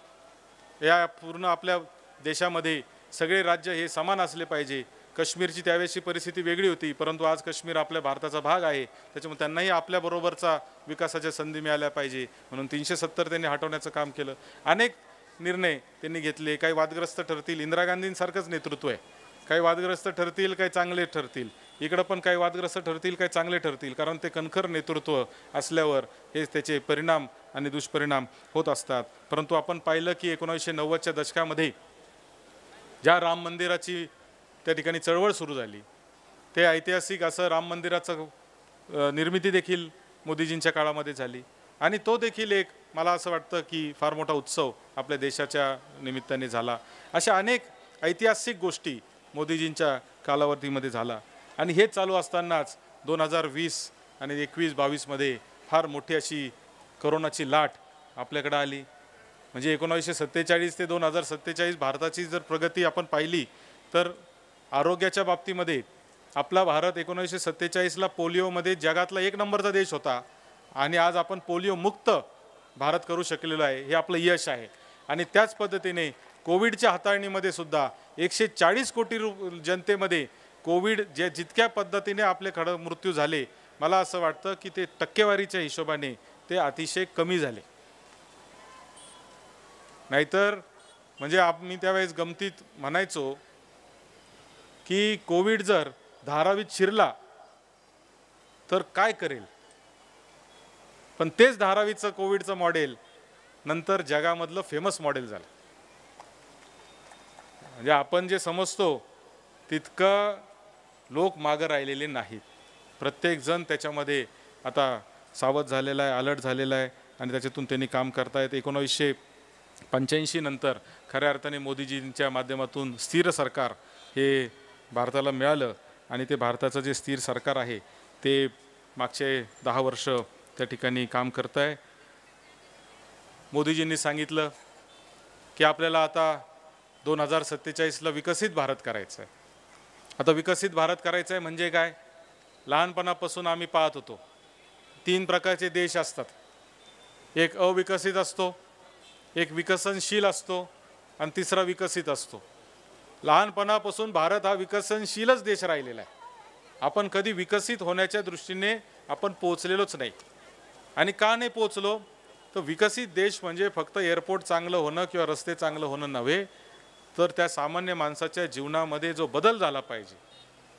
या पूर्ण आपल्या देशामध्ये सगळे राज्य हे समान असले पाहिजे. काश्मीरची त्यावेळेची परिस्थिती वेगळी होती, परंतु आज काश्मीर आपल्या भारताचा भाग आहे, त्याच्यामुळे त्यांनाही आपल्याबरोबरचा विकासाच्या संधी मिळाल्या पाहिजे म्हणून 370 त्यांनी हटवण्याचं काम केलं. अनेक निर्णय त्यांनी घेतले, काही वादग्रस्त ठरतील. इंदिरा गांधींसारखंच नेतृत्व आहे, काही वादग्रस्त ठरतील, काही चांगले ठरतील. इकडं पण काही वादग्रस्त ठरतील, काही चांगले ठरतील. कारण ते कणखर नेतृत्व असल्यावर हे त्याचे परिणाम आणि दुष्परिणाम होत असतात. परंतु आपण पाहिलं की 1990च्या दशकामध्ये ज्या राम मंदिराची त्या ठिकाणी चळवळ सुरू झाली, ते ऐतिहासिक असं राम मंदिराचं निर्मिती देखील मोदीजींच्या काळामध्ये झाली. आणि तो देखील एक मला असं वाटतं की फार मोठा उत्सव आपल्या देशाच्या निमित्ताने झाला. अशा अनेक ऐतिहासिक गोष्टी मोदीजींच्या कालावधीमध्ये झाला. आणि हे चालू असतानाच 2020 आणि 21-22मध्ये फार मोठी अशी करोनाची लाट आपल्याकडे आली. म्हणजे 1947 ते 2047 भारताची जर प्रगती आपण पाहिली तर आरोग्याच्या बाबतीमध्ये आपला भारत 1947ला पोलिओमध्ये जगातला 1 नंबरचा देश होता आणि आज आपण पोलिओ मुक्त भारत करू शकलेलो आहे, हे आपलं यश आहे. आणि त्याच पद्धतीने कोविडच्या हाताळणीमध्ये सुद्धा 140 कोटी जनतेमध्ये कोविड जितक्या पद्धतीने आपले मृत्यू झाले, मला असं वाटतं की ते टक्केवारीच्या हिशोबाने ते अतिशय कमी झाले. नाहीतर म्हणजे मी त्यावेळेस गमतीत म्हणायचो की कोविड जर धारावीत शिरला तर काय करेल, पण तेच धारावीचं कोविडचं मॉडेल नंतर जगामधलं फेमस मॉडेल झालं. म्हणजे आपण जे समजतो तितकं लोक मागं राहिलेले नाहीत. प्रत्येकजण त्याच्यामध्ये आता सावध झालेला आहे, अलर्ट झालेला आहे आणि त्याच्यातून त्यांनी काम करतायत. 1985 नंतर खऱ्या अर्थाने मोदीजींच्या माध्यमातून स्थिर सरकार हे भारताला मिळालं आणि ते भारताचं जे स्थिर सरकार आहे ते मागचे 10 वर्ष त्या ठिकाणी काम करत आहे. मोदीजींनी सांगितलं की आपल्याला आता 2047ला विकसित भारत करायचं आहे. आता विकसित भारत करायचं आहे म्हणजे काय? लहानपणापासून आम्ही पाहत होतो 3 प्रकारचे देश असतात. एक अविकसित असतो, एक विकसनशील असतो आणि तिसरा विकसित असतो. लहानपणापासून भारत हा विकसनशीलच देश राहिलेला आहे. आपण कधी विकसित होण्याच्या दृष्टीने आपण पोचलेलोच नाही. आणि का नाही पोचलो? तर विकसित देश म्हणजे फक्त एअरपोर्ट चांगलं होणं किंवा रस्ते चांगलं होणं नव्हे, तर त्या सामान्य माणसाच्या जीवनामध्ये जो बदल झाला पाहिजे,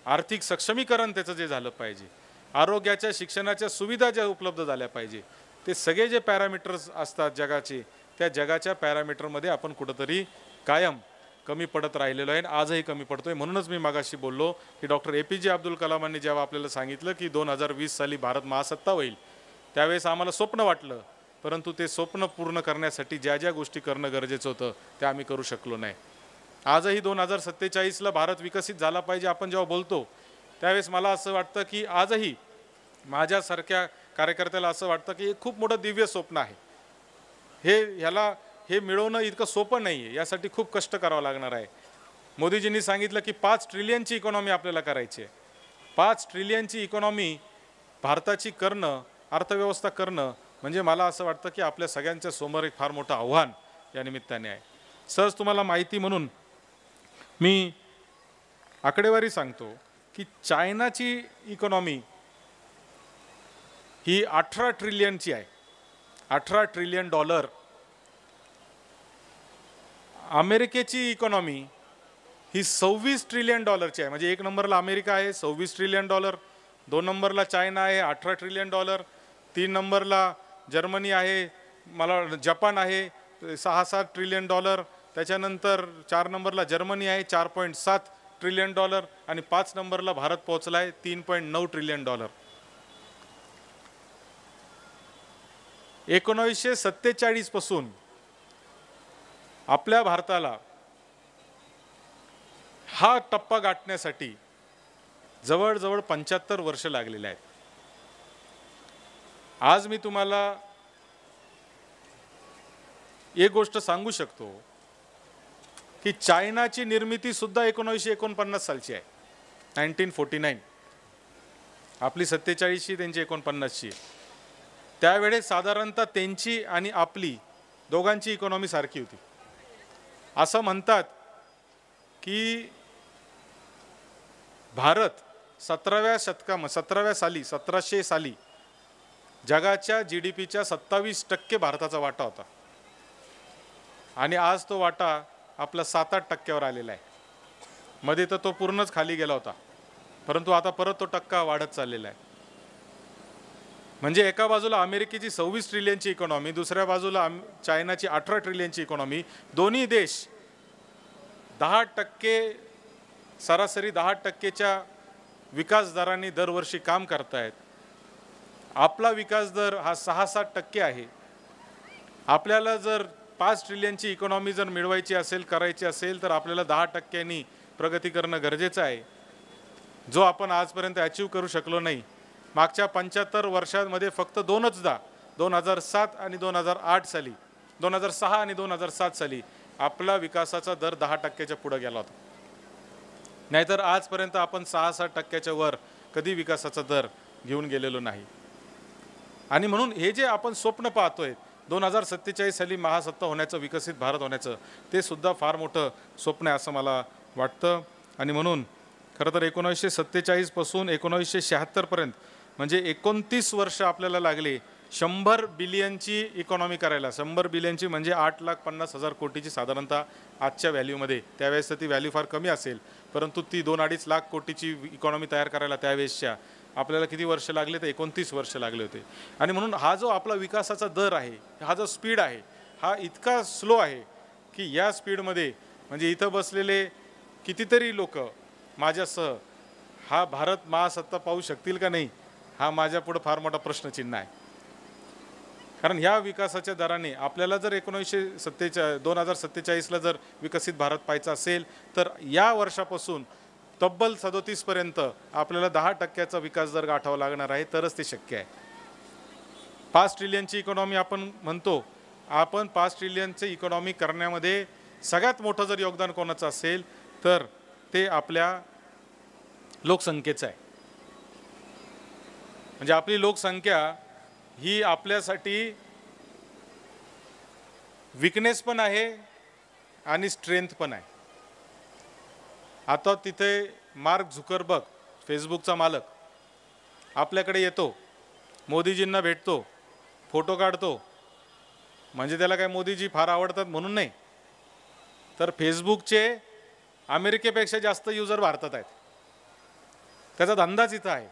आर्थिक सक्षमीकरण त्याचं जे झालं पाहिजे, आरोग्याच्या शिक्षणाच्या सुविधा ज्या उपलब्ध झाल्या पाहिजे, ते सगळे जे पॅरामीटर्स असतात जगाचे, त्या जगाच्या पॅरामीटरमध्ये आपण कुठंतरी कायम कमी पडत राहिलेलो आहे. आजही कमी पडतोय. म्हणूनच मी मागाशी बोललो की डॉक्टर APJ अब्दुल कलामांनी जेव्हा आपल्याला सांगितलं की 2020 साली भारत महासत्ता होईल, त्यावेळेस आम्हाला स्वप्न वाटलं, परंतु ते स्वप्न पूर्ण करण्यासाठी ज्या ज्या गोष्टी करणं गरजेचं होतं त्या आम्ही करू शकलो नाही. आजही 2047ला भारत विकसित झाला पाहिजे आपण जेव्हा बोलतो त्यावेळेस मला असं वाटतं की आजही माझ्यासारख्या कार्यकर्त्याला असं वाटतं की खूप मोठं दिव्य स्वप्न आहे. हे मिळवणं इतकं सोपं नाही आहे, यासाठी खूप कष्ट करावं लागणार आहे. मोदीजींनी सांगितलं की 5 ट्रिलियनची इकॉनॉमी आपल्याला करायची आहे. 5 ट्रिलियनची इकॉनॉमी भारताची करणं, अर्थव्यवस्था करणं म्हणजे मला असं वाटतं की आपल्या सगळ्यांच्या समोर एक फार मोठं आव्हान या निमित्ताने आहे. सहज तुम्हाला माहिती म्हणून मी आकडेवारी सांगतो की चायनाची इकॉनॉमी ही 18 ट्रिलियनची आहे, 18 ट्रिलियन डॉलर. अमेरिकेची इकॉनॉमी ही 26 ट्रिलियन डॉलरची आहे. म्हणजे 1 नंबरला अमेरिका आहे 26 ट्रिलियन डॉलर, 2 नंबरला चायना आहे 18 ट्रिलियन डॉलर, 3 नंबरला जर्मनी आहे, मला जपान आहे 6-7 ट्रिलियन डॉलर, त्याच्यानंतर 4 नंबरला जर्मनी आहे 4.7 ट्रिलियन डॉलर आणि 5 नंबरला भारत पोहोचला आहे 3.9 ट्रिलियन डॉलर. 1947 पासून आपल्या भारताला हा टप्पा गाठण्यासाठी जवळजवळ 75 वर्ष लागलेले आहेत. आज मी तुम्हाला एक गोष्ट सांगू शकतो की चायनाची निर्मिती सुद्धा 1949 सालची आहे, 1949. आपली 47ची, त्यांची 49ची. त्यावेळेस साधारणतः त्यांची आणि आपली दोघांची इकॉनॉमी सारखी होती. असं म्हणतात की भारत 17व्या साली 1700 साली जगाच्या GDPच्या 27% भारताचा वाटा होता आणि आज तो वाटा आपला 7-8 टक्क्यावर आलेला आहे. मध्ये तर तो पूर्णच खाली गेला होता, परंतु आता परत तो टक्का वाढत चाललेला आहे. म्हणजे एका बाजूला अमेरिकेची 26 ट्रिलियनची इकॉनॉमी, दुसऱ्या बाजूला चायनाची 18 ट्रिलियनची इकॉनॉमी. दोन्ही देश 10%, सरासरी 10%च्या विकास दराने दरवर्षी काम करतायत. आपला विकास दर हा 6-7% आहे. आपल्याला जर 5 ट्रिलियनची इकॉनॉमी जर मिळवायची असेल, करायची असेल, तर आपल्याला 10%नी प्रगती करणं गरजेचं आहे, जो आपण आजपर्यंत अचीव करू शकलो नाही. मागच्या 75 वर्षांमध्ये फक्त 2दा 2007 आणि 2008 साली, 2006 आणि 2007 साली आपला विकासाचा दर 10%च्या पुढे गेला होता. नाहीतर आजपर्यंत आपण 6-7% वर कधी विकासाचा दर घेऊन गेलेलो नाही. आणि म्हणून हे जे आपण स्वप्न पाहतोय 2047 साली महासत्ता होण्याचं, विकसित भारत होण्याचं, ते सुद्धा फार मोठं स्वप्न आहे असं मला वाटतं. आणि म्हणून खरं तर 1947 पासून 1976 पर्यंत म्हणजे 29 वर्ष आपल्याला लागले 100 बिलियनची इकॉनॉमी करायला. 100 बिलियनची म्हणजे 8,50,000 कोटीची साधारणतः आजच्या व्हॅल्यूमध्ये. त्यावेळेस ती व्हॅल्यू फार कमी असेल, परंतु ती 2-2.5 लाख कोटीची इकॉनॉमी तयार करायला त्यावेळेसच्या आपल्याला किती वर्ष लागले? तर 29 वर्ष लागले होते. आणि म्हणून हा जो आपला विकासाचा दर आहे, हा जो स्पीड आहे, हा इतका स्लो आहे की या स्पीडमध्ये म्हणजे इथं बसलेले कितीतरी लोक माझ्यासह हा भारत महासत्ता पाहू शकतील का नाही, हा माझ्यापुढं फार मोठा प्रश्नचिन्ह आहे. कारण ह्या विकासाच्या दराने आपल्याला जर 2047ला जर विकसित भारत पाहायचा असेल तर या वर्षापासून तब्बल 37 पर्यंत आपल्याला 10%चा विकास दर गाठावा लागणार आहे, तरच ते शक्य आहे. 5 ट्रिलियनची इकॉनॉमी आपण म्हणतो, आपण 5 ट्रिलियनची इकॉनॉमी करण्यामध्ये सगळ्यात मोठं जर योगदान कोणाचं असेल तर ते आपल्या लोकसंख्येचं आहे. म्हणजे आपली लोकसंख्या ही आपल्यासाठी विकनेस पण आहे आणि स्ट्रेंथ पण आहे. आता तिथे मार्क झुकरबर्ग, फेसबुकचा मालक, आपल्याकडे येतो, मोदीजींना भेटतो, फोटो काढतो. म्हणजे त्याला काय मोदीजी फार आवडतात म्हणून नाही, तर फेसबुकचे अमेरिकेपेक्षा जास्त युजर भारतात आहेत. त्याचा धंदाच इथं आहे.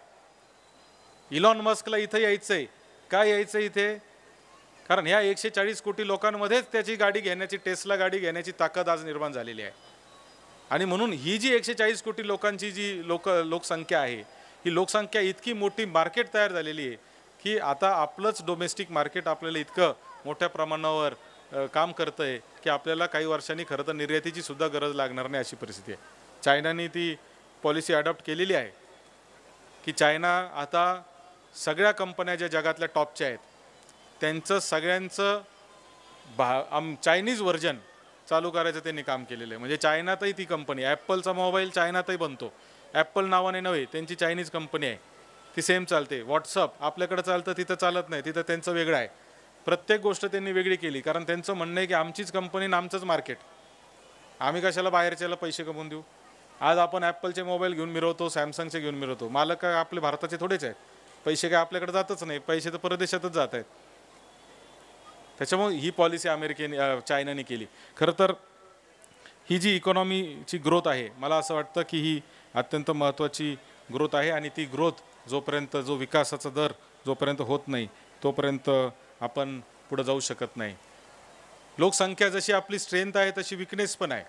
इलॉन मस्कला इथं यायचं आहे. काय यायचं इथे? कारण ह्या 140 कोटी लोकांमध्येच त्याची गाडी घेण्याची, टेस्ला गाडी घेण्याची ताकद आज निर्माण झालेली आहे. आणि म्हणून ही जी 140 कोटी लोकांची जी लोकसंख्या आहे, ही लोकसंख्या इतकी मोठी मार्केट तयार झालेली आहे की आता आपलंच डोमेस्टिक मार्केट आपल्याला इतकं मोठ्या प्रमाणावर काम करतं आहे की आपल्याला काही वर्षांनी खरं तर निर्यातीची सुद्धा गरज लागणार नाही अशी परिस्थिती आहे. चायनाने ती पॉलिसी अडॉप्ट केलेली आहे की चायना आता सगळ्या कंपन्या ज्या जगातल्या टॉपच्या आहेत त्यांचं सगळ्यांचं चायनीज व्हर्जन चालू करायचं त्यांनी काम केलेलं आहे. म्हणजे चायनातही ती कंपनी, ॲपलचा मोबाईल चायनातही बनतो, ॲपल नावाने नव्हे, त्यांची चायनीज कंपनी आहे, ती सेम चालते. व्हॉट्सअप आपल्याकडे चालतं, तिथं चालत नाही, तिथं त्यांचं वेगळं आहे. प्रत्येक गोष्ट त्यांनी वेगळी केली, कारण त्यांचं म्हणणं आहे की आमचीच कंपनी आणि आमचंच मार्केट, आम्ही कशाला बाहेरच्याला पैसे कमवून देऊ. आज आपण ॲपलचे मोबाईल घेऊन मिरवतो, सॅमसंगचे घेऊन मिरवतो, मालक काय आपले भारताचे थोडेच आहेत, पैसे काय आपल्याकडे जातच नाही, पैसे तर परदेशातच जात आहेत. त्याच्यामुळे ही पॉलिसी चायनाने केली. खरं तर ही जी इकॉनॉमीची ग्रोथ आहे, मला असं वाटतं की ही अत्यंत महत्त्वाची ग्रोथ आहे आणि ती ग्रोथ जोपर्यंत, जो विकासाचा दर जोपर्यंत होत नाही तोपर्यंत आपण पुढे जाऊ शकत नाही. लोकसंख्या जशी आपली स्ट्रेंथ आहे तशी विकनेस पण आहे.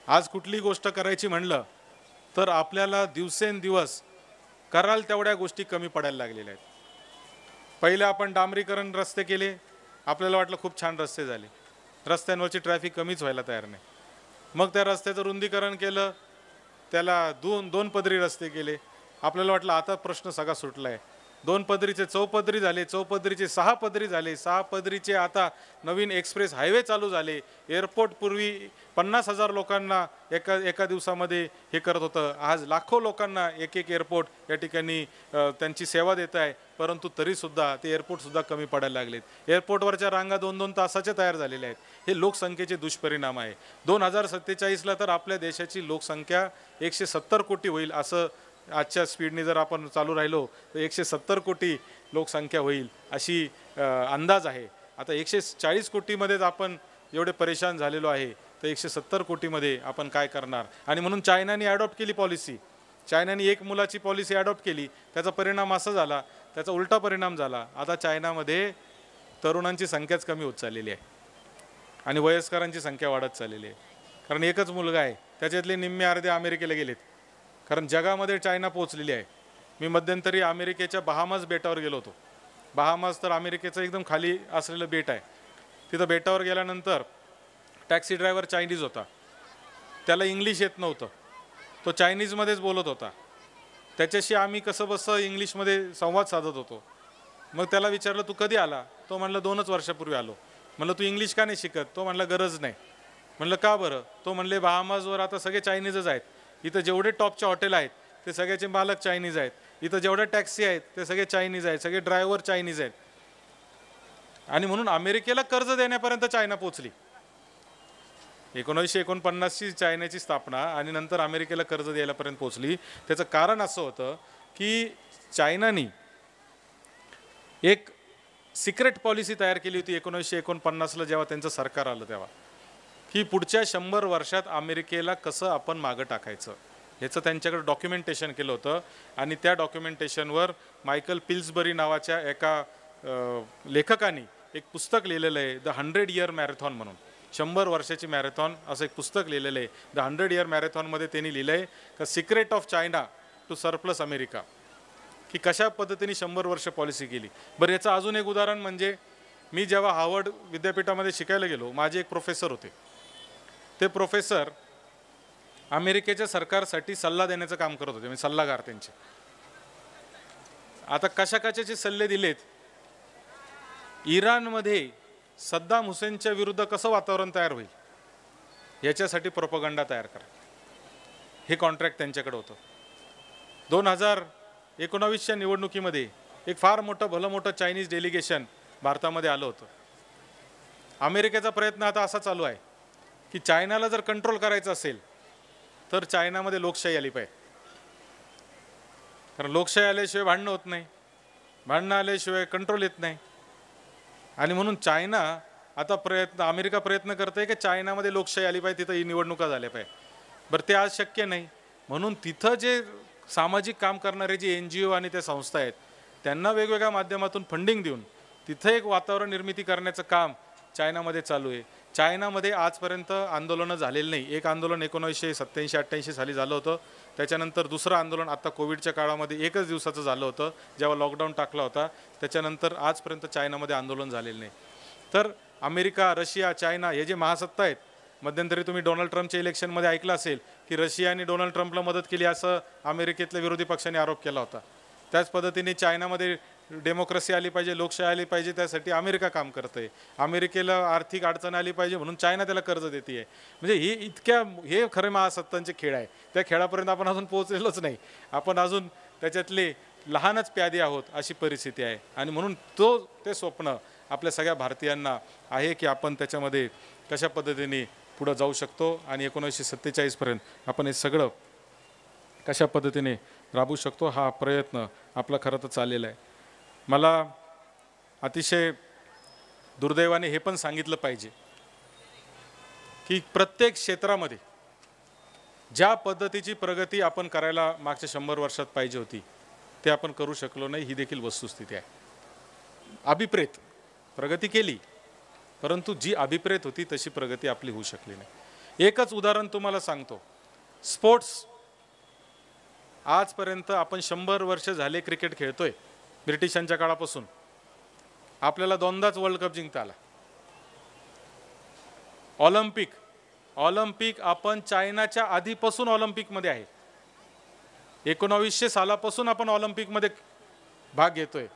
आज कुठली गोष्ट करायची म्हणलं तर आपल्याला दिवसेंदिवस कराल तेवढ्या गोष्टी कमी पडायला लागलेल्या आहेत. पहिले आपण डांबरीकरण रस्ते केले, आपल्याला वाटलं खूप छान रस्ते झाले, रस्त्यांवरची ट्रॅफिक कमीच व्हायला तयार नाही. मग त्या रस्त्याचं रुंदीकरण केलं, त्याला दोन पदरी रस्ते केले, आपल्याला वाटलं आता प्रश्न सगळा सुटला आहे. 2 पदरीचे 4 पदरी झाले, 4 पदरीचे 6 पदरी झाले, 6 पदरीचे आता नवीन एक्सप्रेस हायवे चालू झाले. एअरपोर्ट पूर्वी 50,000 लोकांना एका दिवसामध्ये हे करत होतं, आज लाखो लोकांना एक एअरपोर्ट या ठिकाणी त्यांची सेवा देत आहे. परंतु तरीसुद्धा ते एअरपोर्टसुद्धा कमी पडायला लागलेत. एअरपोर्टवरच्या रांगा 2-2 तासाच्या तयार झालेल्या आहेत. हे लोकसंख्येचे दुष्परिणाम आहे. 2047ला तर आपल्या देशाची लोकसंख्या 170 कोटी होईल, असं आजच्या स्पीडने जर आपण चालू राहिलो तर 170 कोटी लोकसंख्या होईल अशी अंदाज आहे. आता 140 कोटीमध्येच आपण एवढे परेशान झालेलो आहे, तर 170 कोटीमध्ये आपण काय करणार. आणि म्हणून चायनाने ॲडॉप्ट केली पॉलिसी, चायनाने 1 मुलाची पॉलिसी ॲडॉप्ट केली. त्याचा परिणाम असा झाला, त्याचा उलटा परिणाम झाला. आता चायनामध्ये तरुणांची संख्याच कमी होत चाललेली आहे आणि वयस्करांची संख्या वाढत चाललेली आहे. कारण एकच मुलगा आहे, त्याच्यातले निम्मे अर्धे अमेरिकेला गेलेत, कारण जगामध्ये चायना पोहोचलेली आहे. मी मध्यंतरी अमेरिकेच्या बहामास बेटावर गेलो होतो. बहामास तर अमेरिकेचं एकदम खाली असलेलं बेट आहे. तिथं बेटावर गेल्यानंतर टॅक्सी ड्रायव्हर चायनीज होता, त्याला इंग्लिश येत नव्हतं, तो चायनीजमध्येच बोलत होता. त्याच्याशी आम्ही कसं बसं इंग्लिशमध्ये संवाद साधत होतो. मग त्याला विचारलं तू कधी आला, तो म्हणलं 2 वर्षापूर्वी आलो. म्हणलं तू इंग्लिश का नाही शिकत, तो म्हणला गरज नाही. म्हणलं का बरं, तो म्हणले बहामासवर आता सगळे चायनीजच आहेत, इथं जेवढे टॉपचे हॉटेल आहेत ते सगळ्याचे मालक चायनीज आहेत, इथं जेवढ्या टॅक्सी आहेत ते सगळे चायनीज आहेत, सगळे ड्रायव्हर चायनीज आहेत. आणि म्हणून अमेरिकेला कर्ज देण्यापर्यंत चायना पोचली. 1949ची चायनाची स्थापना आणि नंतर अमेरिकेला कर्ज द्यायलापर्यंत पोचली. त्याचं कारण असं होतं की चायनाने एक सिक्रेट पॉलिसी तयार केली होती 1949ला जेव्हा त्यांचं सरकार आलं तेव्हा, की पुढच्या 100 वर्षात अमेरिकेला कसं आपण मागं टाकायचं ह्याचं त्यांच्याकडे डॉक्युमेंटेशन केलं होतं. आणि त्या डॉक्युमेंटेशनवर मायकल पिल्सबरी नावाच्या एका लेखकाने एक पुस्तक लिहिलेलं आहे, द 100 इयर मॅरेथॉन म्हणून. 100 वर्षाची मॅरेथॉन असं एक पुस्तक लिहिलेलं आहे. द 100 इयर मॅरेथॉनमध्ये त्यांनी लिहिलं आहे का secret of China to surplus America, की कशा पद्धतीने 100 वर्ष पॉलिसी केली. बरं, याचं अजून एक उदाहरण म्हणजे मी जेव्हा हार्वर्ड विद्यापीठामध्ये शिकायला गेलो, माझे एक प्रोफेसर होते. ते प्रोफेसर अमेरिकेच्या सरकारसाठी सल्ला देण्याचं काम करत होते, म्हणजे सल्लागार त्यांचे. आता कशाचे सल्ले दिलेत, इराणमध्ये सद्दाम हुसेनच्या विरुद्ध कसं वातावरण तयार होईल याच्यासाठी प्रोपगंडा तयार करा, हे कॉन्ट्रॅक्ट त्यांच्याकडे होतं. 2019च्या निवडणुकीमध्ये एक फार मोठं चायनीज डेलिगेशन भारतामध्ये आलं होतं. अमेरिकेचा प्रयत्न आता असा चालू आहे की चायनाला जर कंट्रोल करायचं असेल तर चायनामध्ये लोकशाही आली पाहिजे, कारण लोकशाही आल्याशिवाय भांडणं होत नाही, भांडणं आल्याशिवाय कंट्रोल येत नाही. आणि म्हणून चायना आता अमेरिका प्रयत्न करते की चायनामध्ये लोकशाही आली पाहिजे, तिथं ही निवडणुका झाल्या पाहिजे. बरं, ते आज शक्य नाही. म्हणून तिथं जे सामाजिक काम करणारे जे NGO आणि त्या संस्था आहेत त्यांना वेगवेगळ्या माध्यमातून फंडिंग देऊन तिथं एक वातावरण निर्मिती करण्याचं काम चायनामध्ये चालू आहे. चायनामध्ये आजपर्यंत आंदोलनं झालेलं नाही. एक आंदोलन 1987-88 साली झालं होतं, त्याच्यानंतर दुसरं आंदोलन आता कोविडच्या काळामध्ये 1 दिवसाचं झालं होतं जेव्हा लॉकडाऊन टाकला होता. त्याच्यानंतर आजपर्यंत चायनामध्ये आंदोलन झालेलं नाही. तर अमेरिका, रशिया, चायना हे जे महासत्ता आहेत, मध्यंतरी तुम्ही डोनाल्ड ट्रम्पच्या इलेक्शनमध्ये ऐकलं असेल की रशियाने डोनाल्ड ट्रम्पला मदत केली असं अमेरिकेतल्या विरोधी पक्षाने आरोप केला होता. त्याच पद्धतीने चायनामध्ये डेमोक्रेसी आली पाहिजे, लोकशाही आली पाहिजे, त्यासाठी अमेरिका काम करते. अमेरिकेला आर्थिक अडचण आली पाहिजे म्हणून चायना त्याला कर्ज देते आहे. म्हणजे हे खरे महासत्तांचे खेळ आहे. त्या खेळापर्यंत आपण अजून पोहोचलेलोच नाही, आपण अजून त्याच्यातले लहानच प्यादे आहोत अशी परिस्थिती आहे. आणि म्हणून ते स्वप्न आपल्या सगळ्या भारतीयांना आहे की आपण त्याच्यामध्ये कशा पद्धतीने पुढं जाऊ शकतो आणि 1947पर्यंत आपण हे सगळं कशा पद्धतीने राबवू शकतो हा प्रयत्न आपला खरं तर चाललेला आहे. मला अतिशय दुर्दैवाने हे पण सांगितलं पाहिजे की प्रत्येक क्षेत्रामध्ये ज्या पद्धतीची प्रगती आपण करायला मागच्या 100 वर्षात पाहिजे होती ते आपण करू शकलो नाही, ही देखील वस्तुस्थिती आहे. अभिप्रेत प्रगती केली, परंतु जी अभिप्रेत होती तशी प्रगती आपली होऊ शकली नाही. एकच उदाहरण तुम्हाला सांगतो. स्पोर्ट्स, आजपर्यंत आपण 100 वर्ष झाले क्रिकेट खेळतोय, ब्रिटिशांच्या काळापासून. आपल्याला 2दाच वर्ल्ड कप जिंकता आला. ऑलिम्पिक आपण चायनाच्या आधीपासून ऑलिम्पिकमध्ये आहे. 1900 सालापासून आपण ऑलिम्पिकमध्ये भाग घेतोय.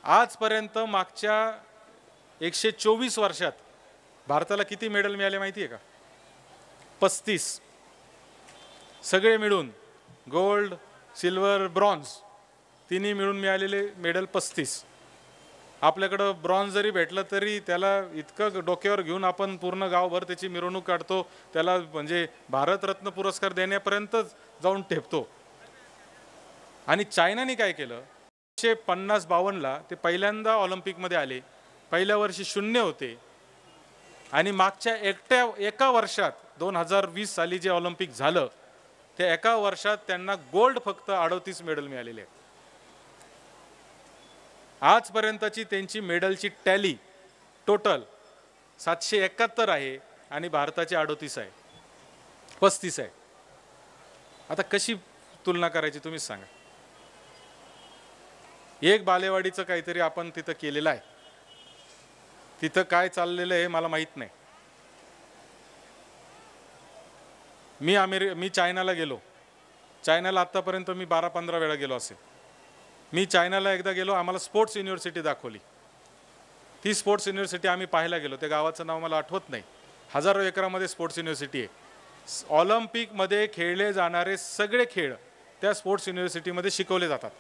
आजपर्यंत मागच्या 124 वर्षात भारताला किती मेडल मिळाले माहिती आहे का? 35. सगळे मिळून गोल्ड, सिल्वर, ब्रॉन्झ तिन्ही मिळून मिळालेले मेडल 35. आपल्याकडं ब्रॉन्झ जरी भेटलं तरी त्याला इतकं डोक्यावर घेऊन आपण पूर्ण गावभर त्याची मिरवणूक काढतो, त्याला म्हणजे भारतरत्न पुरस्कार देण्यापर्यंत जाऊन ठेपतो. आणि चायनाने काय केलं, 1950-52ला ते पहिल्यांदा ऑलिम्पिकमध्ये आले. पहिल्या वर्षी 0 होते आणि मागच्या एका वर्षात 2020 साली जे ऑलिम्पिक झालं त्या एका वर्षात त्यांना गोल्ड फक्त 38 मेडल मिळालेले आहेत. आजपर्यंतची त्यांची मेडलची टॅली टोटल 771 आहे आणि भारताची 38 आहे, 35 आहे. आता कशी तुलना करायची तुम्हीच सांगा. एक बालेवाडीचं काहीतरी आपण तिथं केलेलं आहे, तिथं काय चाललेलं आहे मला माहीत नाही. मी चायनाला गेलो. चायनाला आत्तापर्यंत मी 12-15 वेळा गेलो असेल. मी चायनाला एकदा गेलो, आम्हाला स्पोर्ट्स युनिव्हर्सिटी दाखवली. ती स्पोर्ट्स युनिव्हर्सिटी आम्ही पाहायला गेलो, त्या गावाचं नाव मला आठवत नाही. हजारो एकरामध्ये स्पोर्ट्स युनिव्हर्सिटी आहे. ऑलिम्पिकमध्ये खेळले जाणारे सगळे खेळ त्या स्पोर्ट्स युनिव्हर्सिटीमध्ये शिकवले जातात.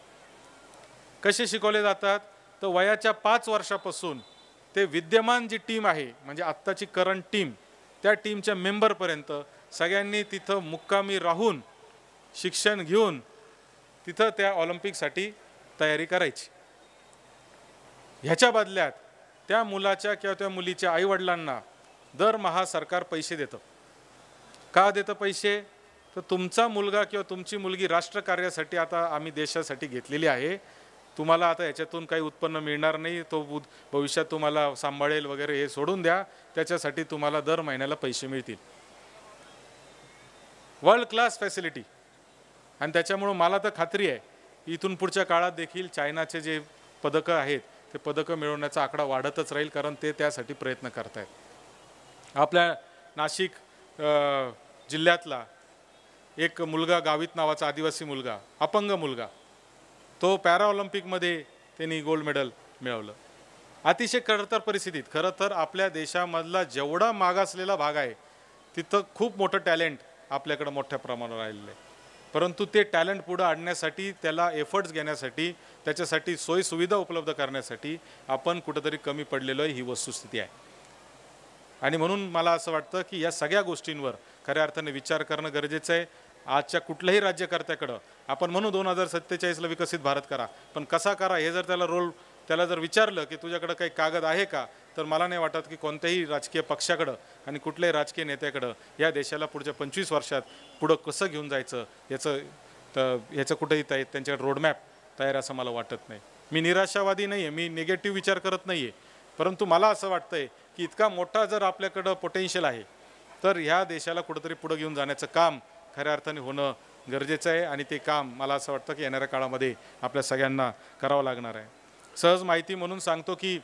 कसे शिकवले जातात तर वयाच्या 5 वर्षापासून ते विद्यमान जी टीम आहे म्हणजे आत्ताची करंट टीम, त्या टीमच्या मेंबरपर्यंत सगळ्यांनी तिथं मुक्कामी राहून शिक्षण घेऊन तिथं त्या ऑलिम्पिकसाठी तयारी करायची. ह्याच्या बदल्यात त्या मुलाच्या किंवा त्या मुलीच्या आईवडिलांना दरमहा सरकार पैसे देतं. का देतं पैसे? तर तुमचा मुलगा किंवा तुमची मुलगी राष्ट्रकार्यासाठी आता आम्ही देशासाठी घेतलेली आहे, तुम्हाला आता याच्यातून काही उत्पन्न मिळणार नाही, तो भविष्यात तुम्हाला सांभाळेल वगैरे, हे सोडून द्या, त्याच्यासाठी तुम्हाला दर महिन्याला पैसे मिळतील. World class facility. आणि त्याच्यामुळं मला तर खात्री आहे इथून पुढच्या काळात देखील चायनाचे जे पदकं आहेत ते पदकं मिळवण्याचा आकडा वाढतच राहील, कारण ते त्यासाठी प्रयत्न करत आहेत. आपल्या नाशिक जिल्ह्यातला एक मुलगा, गावित नावाचा आदिवासी मुलगा, अपंग मुलगा, तो पॅरा ऑलिम्पिकमध्ये त्यांनी गोल्ड मेडल मिळवलं. अतिशय खडतर परिस्थितीत. खरं तर आपल्या देशामधला जेवढा मागासलेला भाग आहे तिथं खूप मोठं टॅलेंट आपल्याकडं मोठ्या प्रमाणावर राहिलेलं आहे, परंतु ते टॅलेंट पुढं आणण्यासाठी, त्याला एफर्ट्स घेण्यासाठी, त्याच्यासाठी सोयीसुविधा उपलब्ध करण्यासाठी आपण कुठंतरी कमी पडलेलो आहे, ही वस्तुस्थिती आहे. आणि म्हणून मला असं वाटतं की या सगळ्या गोष्टींवर खऱ्या अर्थाने विचार करणं गरजेचं आहे. आजच्या कुठल्याही राज्यकर्त्याकडं आपण म्हणू 2047ला विकसित भारत करा, पण कसा करा हे जर त्याला जर विचारलं की तुझ्याकडं काही कागद आहे का, तर मला नाही वाटत की कोणत्याही राजकीय पक्षाकडं आणि कुठल्याही राजकीय नेत्याकडं या देशाला पुढच्या 25 वर्षात पुढं कसं घेऊन जायचं याचं कुठेही त्यांच्याकडे रोडमॅप तयार असं मला वाटत नाही. मी निराशावादी नाही आहे, मी निगेटिव्ह विचार करत नाही आहे, परंतु मला असं वाटतं आहे की इतका मोठा जर आपल्याकडं पोटेन्शियल आहे तर ह्या देशाला कुठंतरी पुढं घेऊन जाण्याचं काम खऱ्या अर्थाने होणं गरजेचं आहे. आणि ते काम मला असं वाटतं की येणाऱ्या काळामध्ये आपल्या सगळ्यांना करावं लागणार आहे. सहज माहिती म्हणून सांगतो की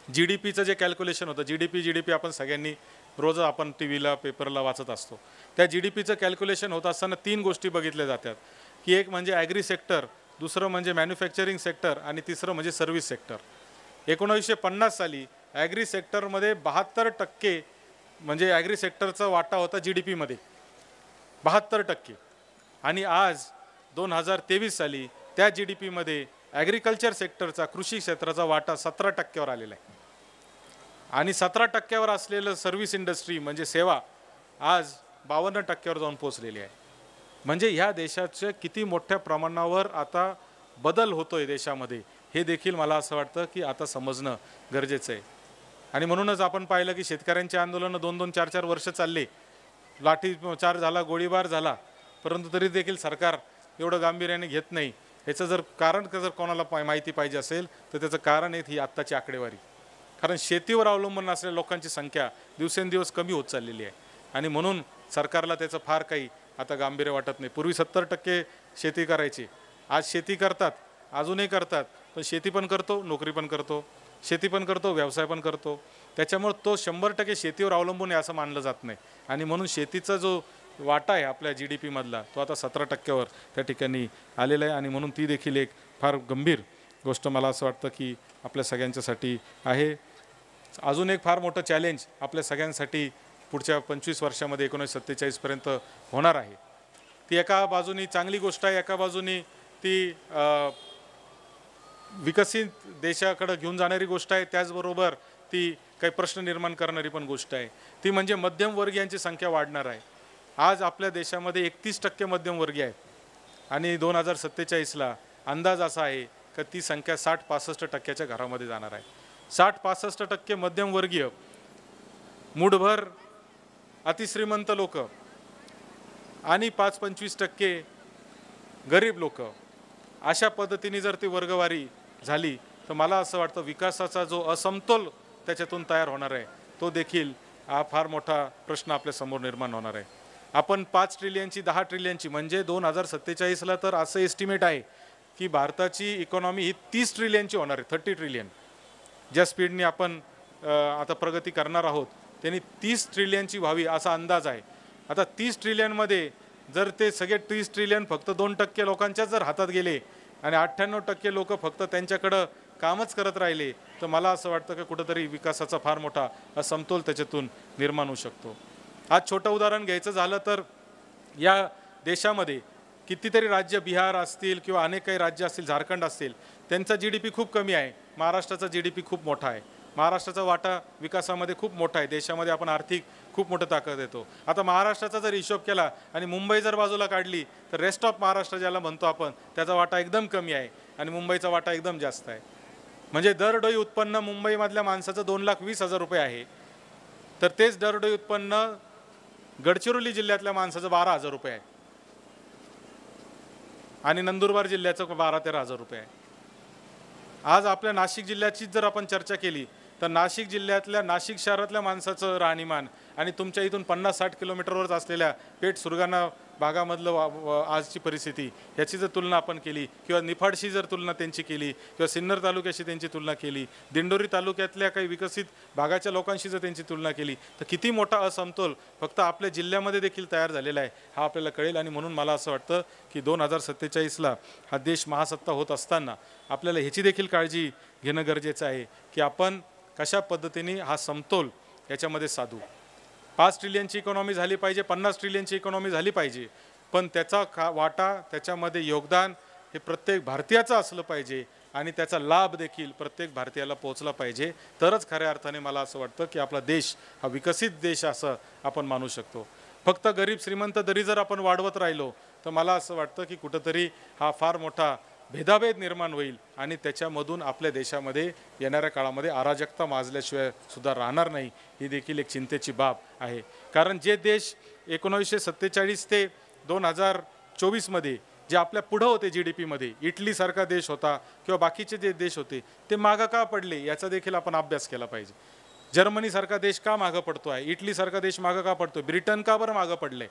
GDPचं जे कॅल्क्युलेशन होतं, GDP आपण सगळ्यांनी रोज आपण TV ला पेपरला वाचत असतो. त्या GDPचं कॅल्क्युलेशन होत असताना 3 गोष्टी बघितल्या जातात की एक म्हणजे ॲग्री सेक्टर, दुसरं म्हणजे मॅन्युफॅक्चरिंग सेक्टर आणि तिसरं म्हणजे सर्व्हिस सेक्टर. 1950 साली ॲग्री सेक्टरमध्ये 72% म्हणजे ॲग्री सेक्टरचा वाटा होता GDPमध्ये, 72%. आणि आज 2023 साली त्या GDPमध्ये ॲग्रिकल्चर सेक्टरचा, कृषी क्षेत्राचा वाटा 17% आलेला आहे आणि 17% असलेलं सर्व्हिस इंडस्ट्री म्हणजे सेवा आज 52% जाऊन पोचलेली आहे. म्हणजे ह्या देशाचे किती मोठ्या प्रमाणावर आता बदल होतोय देशामध्ये हे देखील मला असं वाटतं की आता समजणं गरजेचं आहे. आणि म्हणूनच आपण पाहिलं की शेतकऱ्यांचे आंदोलनं 2-2, 4-4 वर्ष चालले, लाठीचार्ज झाला, गोळीबार झाला, परंतु तरी देखील सरकार एवढं गांभीर्याने घेत नाही. ह्याचं जर कारण जर कोणाला माहिती पाहिजे असेल तर त्याचं कारण आहे ही आत्ताची आकडेवारी. कारण शेतीवर अवलंबून असलेल्या लोकांची संख्या दिवसेंदिवस कमी होत चाललेली आहे आणि म्हणून सरकारला त्याचं फार काही आता गांभीर्य वाटत नाही. पूर्वी 70% शेती करायची, आज शेती करतात, अजूनही करतात, पण शेती पण करतो, नोकरी पण करतो, शेती पण करतो, व्यवसाय पण करतो. त्याच्यामुळे तो 100% शेतीवर अवलंबून आहे असं मानलं जात नाही आणि म्हणून शेतीचा जो वाटा आहे आपल्या GDP मधला तो आता 17%वर त्या ठिकाणी आलेला आहे आणि म्हणून ती देखील एक फार गंभीर गोष्ट मला असं वाटतं की आपल्या सगळ्यांच्यासाठी आहे. अजून एक फार मोठं चॅलेंज आपल्या सगळ्यांसाठी पुढच्या 25 वर्षामध्ये 1947पर्यंत होणार आहे. ती एका बाजूनी चांगली गोष्ट आहे, एका बाजूनी ती विकसित देशाकडे घेऊन जाणारी गोष्ट आहे, त्याचबरोबर ती काही प्रश्न निर्माण करणारी पण गोष्ट आहे. ती म्हणजे मध्यमवर्गीयांची संख्या वाढणार आहे. आज आपल्या देशामध्ये 31% मध्यमवर्गीय आहेत आणि 2047ला अंदाज असा आहे की ती संख्या 60-65% घरामध्ये जाणार आहे. 60-65% मध्यमवर्गीय, मूठभर अतिश्रीमंत लोक आणि 5-25% गरीब लोक, अशा पद्धतीने जर ती वर्गवारी झाली तर मला असं वाटतं विकासाचा जो असमतोल त्याच्यातून तयार होणार आहे तो देखील हा फार मोठा प्रश्न आपल्यासमोर निर्माण होणार आहे. आपण 5 ट्रिलियनची 10 ट्रिलियनची म्हणजे 2047ला तर असं एस्टिमेट आहे की भारताची इकॉनॉमी ही 30 ट्रिलियनची होणार आहे, 30 ट्रिलियन. ज्या स्पीडने आपण आता प्रगती करणार आहोत त्यांनी 30 ट्रिलियनची व्हावी असा अंदाज आहे. आता 30 ट्रिलियनमध्ये जर ते सगळे 30 ट्रिलियन फक्त 2% लोकांच्याच जर हातात गेले आणि 98% लोक फक्त त्यांच्याकडं कामच करत राहिले तर मला असं वाटतं की कुठंतरी विकासाचा फार मोठा असमतोल त्याच्यातून निर्माण होऊ शकतो. आज छोटं उदाहरण घ्यायचं झालं तर या देशामध्ये कितीतरी राज्य, बिहार असतील किंवा अनेक काही राज्य असतील, झारखंड असतील, त्यांचा GDP खूप कमी आहे. महाराष्ट्राचा GDP खूप मोठा आहे. महाराष्ट्राचा वाटा विकासामध्ये खूप मोठा आहे. देशामध्ये आपण आर्थिक खूप मोठं ताकद देतो. आता महाराष्ट्राचा जर हिशोब केला आणि मुंबई जर बाजूला काढली तर रेस्ट ऑफ महाराष्ट्र ज्याला म्हणतो आपण त्याचा वाटा एकदम कमी आहे आणि मुंबईचा वाटा एकदम जास्त आहे. म्हणजे दरडोई उत्पन्न मुंबईमधल्या माणसाचं 2,20,000 रुपये आहे तर तेच दरडोई उत्पन्न गडचिरोली जिल्ह्यातल्या माणसाचं 12,000 रुपये आहे आणि नंदुरबार जिल्ह्याचं 12-13,000 रुपये आहे. आज आपल्या नाशिक जिल्ह्याची जर आपण चर्चा केली तर नाशिक जिल्ह्यातल्या, नाशिक शहरातल्या माणसाचं राहणीमान आणि तुमच्या इथून 50-60 किलोमीटरवरच असलेल्या पेठ सुरगाणा भागामधलं आजची परिस्थिती ह्याची जर तुलना आपण केली किंवा निफाडशी जर तुलना त्यांची केली किंवा सिन्नर तालुक्याशी त्यांची तुलना केली, दिंडोरी तालुक्यातल्या काही विकसित भागाच्या लोकांशी जर त्यांची तुलना केली तर किती मोठा असमतोल फक्त आपल्या जिल्ह्यामध्ये देखील तयार झालेला आहे हा आपल्याला कळेल. आणि म्हणून मला असं वाटतं की 2047ला हा देश महासत्ता होत असताना आपल्याला ह्याची देखील काळजी घेणं गरजेचं आहे की आपण कशा पद्धतीने हा समतोल याच्यामध्ये साधू. 5 ट्रिलियनची इकॉनॉमी झाली पाहिजे, 50 ट्रिलियनची इकॉनॉमी झाली पाहिजे, पण त्याचा वाटा, त्याच्यामध्ये योगदान हे प्रत्येक भारतीयाचं असलं पाहिजे आणि त्याचा लाभ देखील प्रत्येक भारतीयाला पोहोचला पाहिजे. तरच खऱ्या अर्थाने मला असं वाटतं की आपला देश हा विकसित देश असं आपण मानू शकतो. फक्त गरीब श्रीमंत दरी जर आपण वाढवत राहिलो तर मला असं वाटतं की कुठंतरी हा फार मोठा भेदाभेद निर्माण होईल आणि त्याच्यामधून आपल्या देशामध्ये येणाऱ्या काळामध्ये अराजकता माजल्याशिवाय सुद्धा राहणार नाही. ही देखील एक चिंतेची बाब आहे. कारण जे देश 1947 ते 2024मध्ये जे आपल्या पुढं होते GDPमध्ये, इटलीसारखा देश होता किंवा बाकीचे जे देश होते ते मागं का पडले याचा देखील आपण अभ्यास केला पाहिजे. जर्मनीसारखा देश का मागं पडतो आहे, इटलीसारखा देश मागं का पडतो, ब्रिटन का बरं मागं पडले.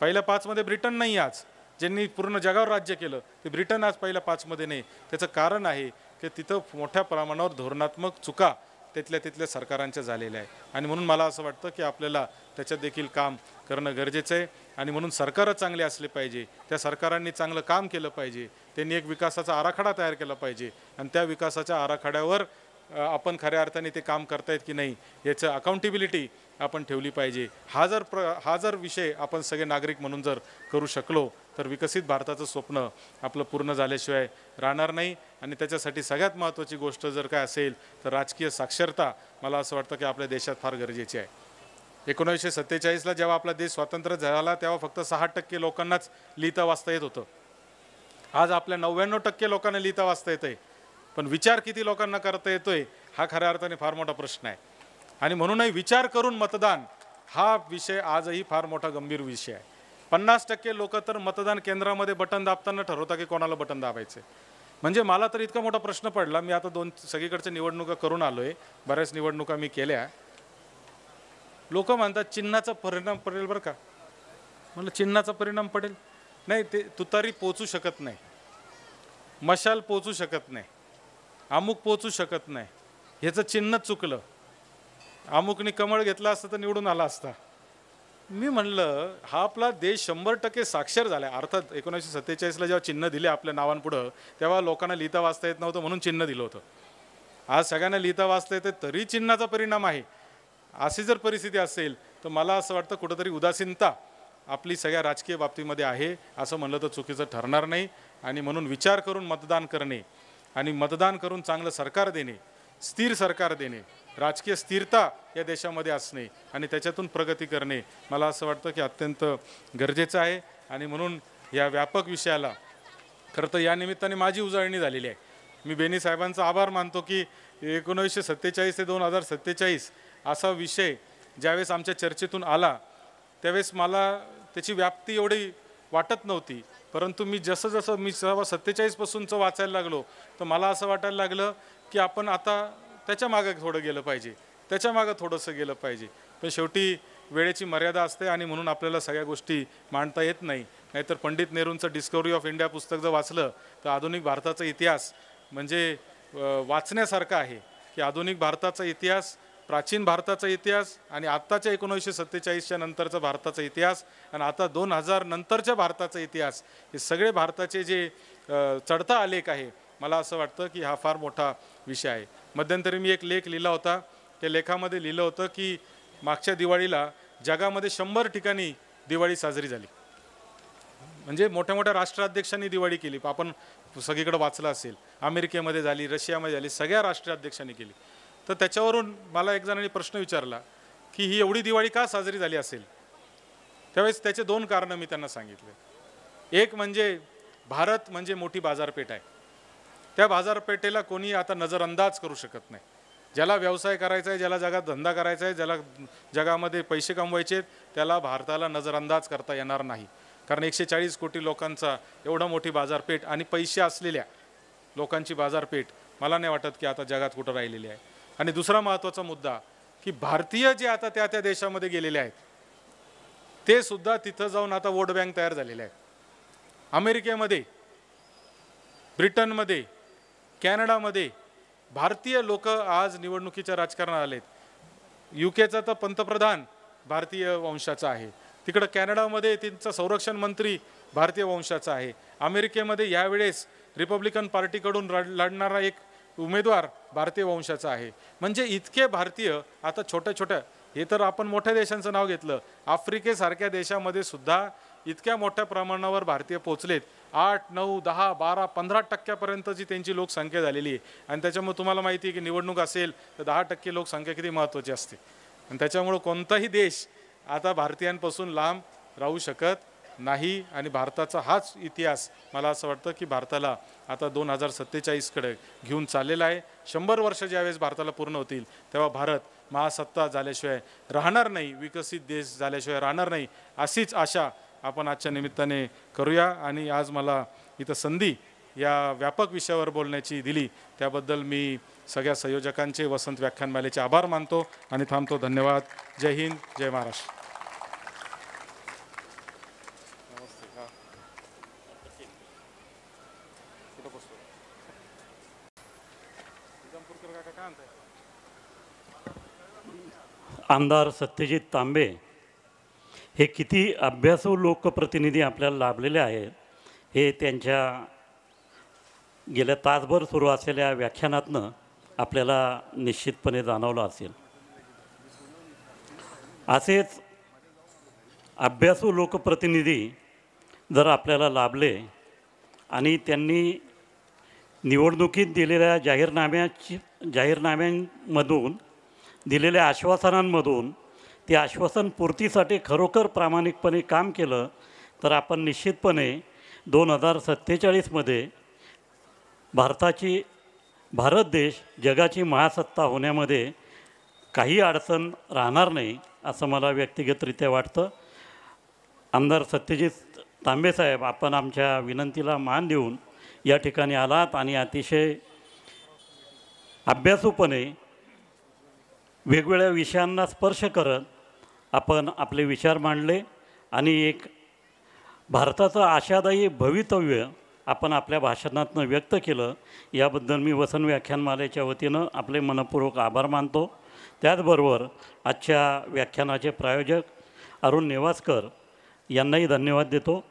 पहिल्या 5मध्ये ब्रिटन नाही, आज ज्यांनी पूर्ण जगावर राज्य केलं ते ब्रिटन आज पहिल्या 5मध्ये नाही. त्याचं कारण आहे की तिथं मोठ्या प्रमाणावर धोरणात्मक चुका तिथल्या सरकारांच्या झालेल्या आहे आणि म्हणून मला असं वाटतं की आपल्याला त्याच्यात देखील काम करणं गरजेचं आहे. आणि म्हणून सरकारं चांगले असले पाहिजे, त्या सरकारांनी चांगलं काम केलं पाहिजे, त्यांनी एक विकासाचा आराखडा तयार केला पाहिजे आणि त्या विकासाच्या आराखड्यावर आपण खऱ्या अर्थाने ते काम करतायत की नाही याचं अकाउंटेबिलिटी आपण ठेवली पाहिजे. हा जर विषय आपण सगळे नागरिक म्हणून जर करू शकलो तर विकसित भारताचं स्वप्न आपलं पूर्ण झाल्याशिवाय राहणार नाही. आणि त्याच्यासाठी सगळ्यात महत्त्वाची गोष्ट जर काय असेल तर राजकीय साक्षरता मला असं वाटतं की आपल्या देशात फार गरजेची आहे. 1947ला जेव्हा आपला देश स्वतंत्र झाला तेव्हा फक्त 6% लोकांनाच लिहिता वाचता येत होतं. आज आपल्या 99% लोकांना लिहिता वाचता येतं आहे. पण विचार किती लोकांना करता येतोय हा खऱ्या अर्थाने फार मोठा प्रश्न आहे. आणि म्हणूनही विचार करून मतदान हा विषय आजही फार मोठा गंभीर विषय आहे. 50% लोक तर मतदान केंद्रामध्ये बटन दाबताना ठरवता की कोणाला बटन दाबायचं. म्हणजे मला तर इतका मोठा प्रश्न पडला. मी आता सगळीकडच्या निवडणुका करून आलोय, बऱ्याच निवडणुका मी केल्या. लोक म्हणतात चिन्हाचा परिणाम पडेल बरं का. म्हणलं चिन्हाचा परिणाम पडेल नाही, ते तुतारी पोचू शकत नाही, मशाल पोचू शकत नाही, अमुक पोचू शकत नाही. ह्याचं चिन्ह चुकलं. अमुकने कमळ घेतला असतं तर निवडून आला असता. मी म्हणलं हा आपला देश 100% साक्षर झाला आहे. अर्थात 1947ला जेव्हा चिन्ह दिले आपल्या नावांपुढं तेव्हा लोकांना लिहिता वाचता येत नव्हतं म्हणून चिन्ह दिलं होतं. आज सगळ्यांना लिहिता वाचता येते तरी चिन्हाचा परिणाम आहे. अशी जर परिस्थिती असेल तर मला असं वाटतं कुठंतरी उदासीनता आपली सगळ्या राजकीय बाबतीमध्ये आहे असं म्हणलं तर चुकीचं ठरणार नाही. आणि म्हणून विचार करून मतदान करणे आणि मतदान करून चांगलं सरकार देणे, स्थिर सरकार देणे, राजकीय स्थिरता या देशामध्ये असणे आणि त्याच्यातून प्रगती करणे मला असं वाटतं की अत्यंत गरजेचं आहे. आणि म्हणून या व्यापक विषयाला खरं तर या निमित्ताने माझी उजळणी झालेली आहे. मी बेनी साहेबांचा आभार मानतो की 1947 ते 2047 असा विषय ज्यावेळेस आमच्या चर्चेतून आला त्यावेळेस मला त्याची व्याप्ती एवढी वाटत नव्हती. परंतु मी जसं मी 47पासूनचं वाचायला लागलो तर मला असं वाटायला लागलं की आपण आता त्याच्या मागं थोडं गेलं पाहिजे, त्याच्या मागं थोडंसं गेलं पाहिजे. पण शेवटी वेळेची मर्यादा असते आणि म्हणून आपल्याला सगळ्या गोष्टी मांडता येत नाही. नाहीतर पंडित नेहरूंचं डिस्कवरी ऑफ इंडिया पुस्तक जर वाचलं तर आधुनिक भारताचा इतिहास म्हणजे वाचण्यासारखा आहे की आधुनिक भारताचा इतिहास, प्राचीन भारताचा इतिहास आणि आत्ताच्या 1947च्या नंतरचा भारताचा इतिहास आणि आता 2000 नंतरच्या भारताचा इतिहास हे सगळे भारताचे जे चढता आलेख आहे मला असं वाटतं की हा फार मोठा विषय आहे. मध्यंतरी मी एक लेख लिहिला होता. त्या लेखामध्ये लिहिलं होतं की मागच्या दिवाळीला जगामध्ये 100 ठिकाणी दिवाळी साजरी झाली. म्हणजे मोठ्या मोठ्या राष्ट्राध्यक्षांनी दिवाळी केली. आपण सगळीकडे वाचलं असेल. अमेरिकेमध्ये झाली, रशियामध्ये झाली, सगळ्या राष्ट्राध्यक्षांनी केली. तर त्याच्यावरून मला एक जणांनी प्रश्न विचारला की ही एवढी दिवाळी का साजरी झाली असेल. त्यावेळेस त्याचे 2 कारणं मी त्यांना सांगितले. एक म्हणजे भारत म्हणजे मोठी बाजारपेठ आहे. त्या बाजारपेठेला कोणी आता नजरअंदाज करू शकत नाही. ज्याला व्यवसाय करायचा आहे, ज्याला जगात धंदा करायचा आहे, ज्याला जगामध्ये पैसे कमवायचे त्याला भारताला नजरअंदाज करता येणार नाही. कारण 140 कोटी लोकांचा एवढा मोठी बाजारपेठ आणि पैसे असलेल्या लोकांची बाजारपेठ मला नाही वाटत की आता जगात कुठं राहिलेली आहे. आणि दुसरा महत्त्वाचा मुद्दा की भारतीय जे आता त्या देशामध्ये गेलेले आहेत ते सुद्धा तिथं जाऊन आता वोट बँक तयार झालेले आहेत. अमेरिकेमध्ये, ब्रिटनमध्ये, कॅनडामध्ये भारतीय लोक आज निवडणुकीच्या राजकारणात आलेत. UK तर पंतप्रधान भारतीय वंशाचा आहे. तिकडं कॅनडामध्ये त्यांचा संरक्षण मंत्री भारतीय वंशाचा आहे. अमेरिकेमध्ये यावेळेस रिपब्लिकन पार्टीकडून लढणारा एक उमेदवार भारतीय वंशाचा आहे. म्हणजे इतके भारतीय आता छोट्या छोट्या, हे तर आपण मोठ्या देशांचं नाव घेतलं, आफ्रिकेसारख्या देशामध्ये सुद्धा इतक्या मोठ्या प्रमाणावर भारतीय पोचलेत. 8, 9, 10, 12, 15% त्यांची लोकसंख्या झालेली आहे. आणि त्याच्यामुळे तुम्हाला माहिती आहे की निवडणूक असेल तर 10% लोकसंख्या किती महत्त्वाची असते. आणि त्याच्यामुळं कोणताही देश आता भारतीयांपासून लांब राहू शकत नाही. आणि भारताचा हाच इतिहास मला असं वाटतं की भारताला आता 2047कडे घेऊन चाललेला आहे. 100 वर्ष ज्यावेळेस भारताला पूर्ण होतील तेव्हा भारत महासत्ता झाल्याशिवाय राहणार नाही, विकसित देश झाल्याशिवाय राहणार नाही, अशीच आशा आपण आजच्या निमित्ताने करूया. आणि आज मला इथं संधी या व्यापक विषयावर बोलण्याची दिली त्याबद्दल मी सगळ्या संयोजकांचे, वसंत व्याख्यानमालेचे आभार मानतो आणि थांबतो. धन्यवाद. जय हिंद, जय महाराष्ट्र. आमदार सत्यजित तांबे हे किती अभ्यासू लोकप्रतिनिधी आपल्याला लाभलेले आहेत हे त्यांच्या गेल्या तासभर सुरू असलेल्या व्याख्यानातनं आपल्याला निश्चितपणे जाणवलं असेल. असेच अभ्यासू लोकप्रतिनिधी जर आपल्याला लाभले आणि त्यांनी निवडणुकीत दिलेल्या जाहीरनाम्यांमधून दिलेल्या आश्वासनांमधून ते आश्वासन पूर्तीसाठी खरोखर प्रामाणिकपणे काम केलं तर आपण निश्चितपणे 2047मध्ये भारत देश जगाची महासत्ता होण्यामध्ये काही अडचण राहणार नाही असं मला व्यक्तिगतरित्या वाटतं. आमदार सत्यजित तांबेसाहेब, आपण आमच्या विनंतीला मान देऊन या ठिकाणी आलात आणि अतिशय अभ्यासूपणे वेगवेगळ्या विषयांना स्पर्श करत आपण आपले विचार मांडले आणि एक भारताचं आशादायी भवितव्य आपण आपल्या भाषणातून व्यक्त केलं. याबद्दल मी वसन व्याख्यानमालेच्या वतीनं आपले मनपूर्वक आभार मानतो. त्याचबरोबर आजच्या व्याख्यानाचे प्रायोजक अरुण नेवासकर यांनाही धन्यवाद देतो.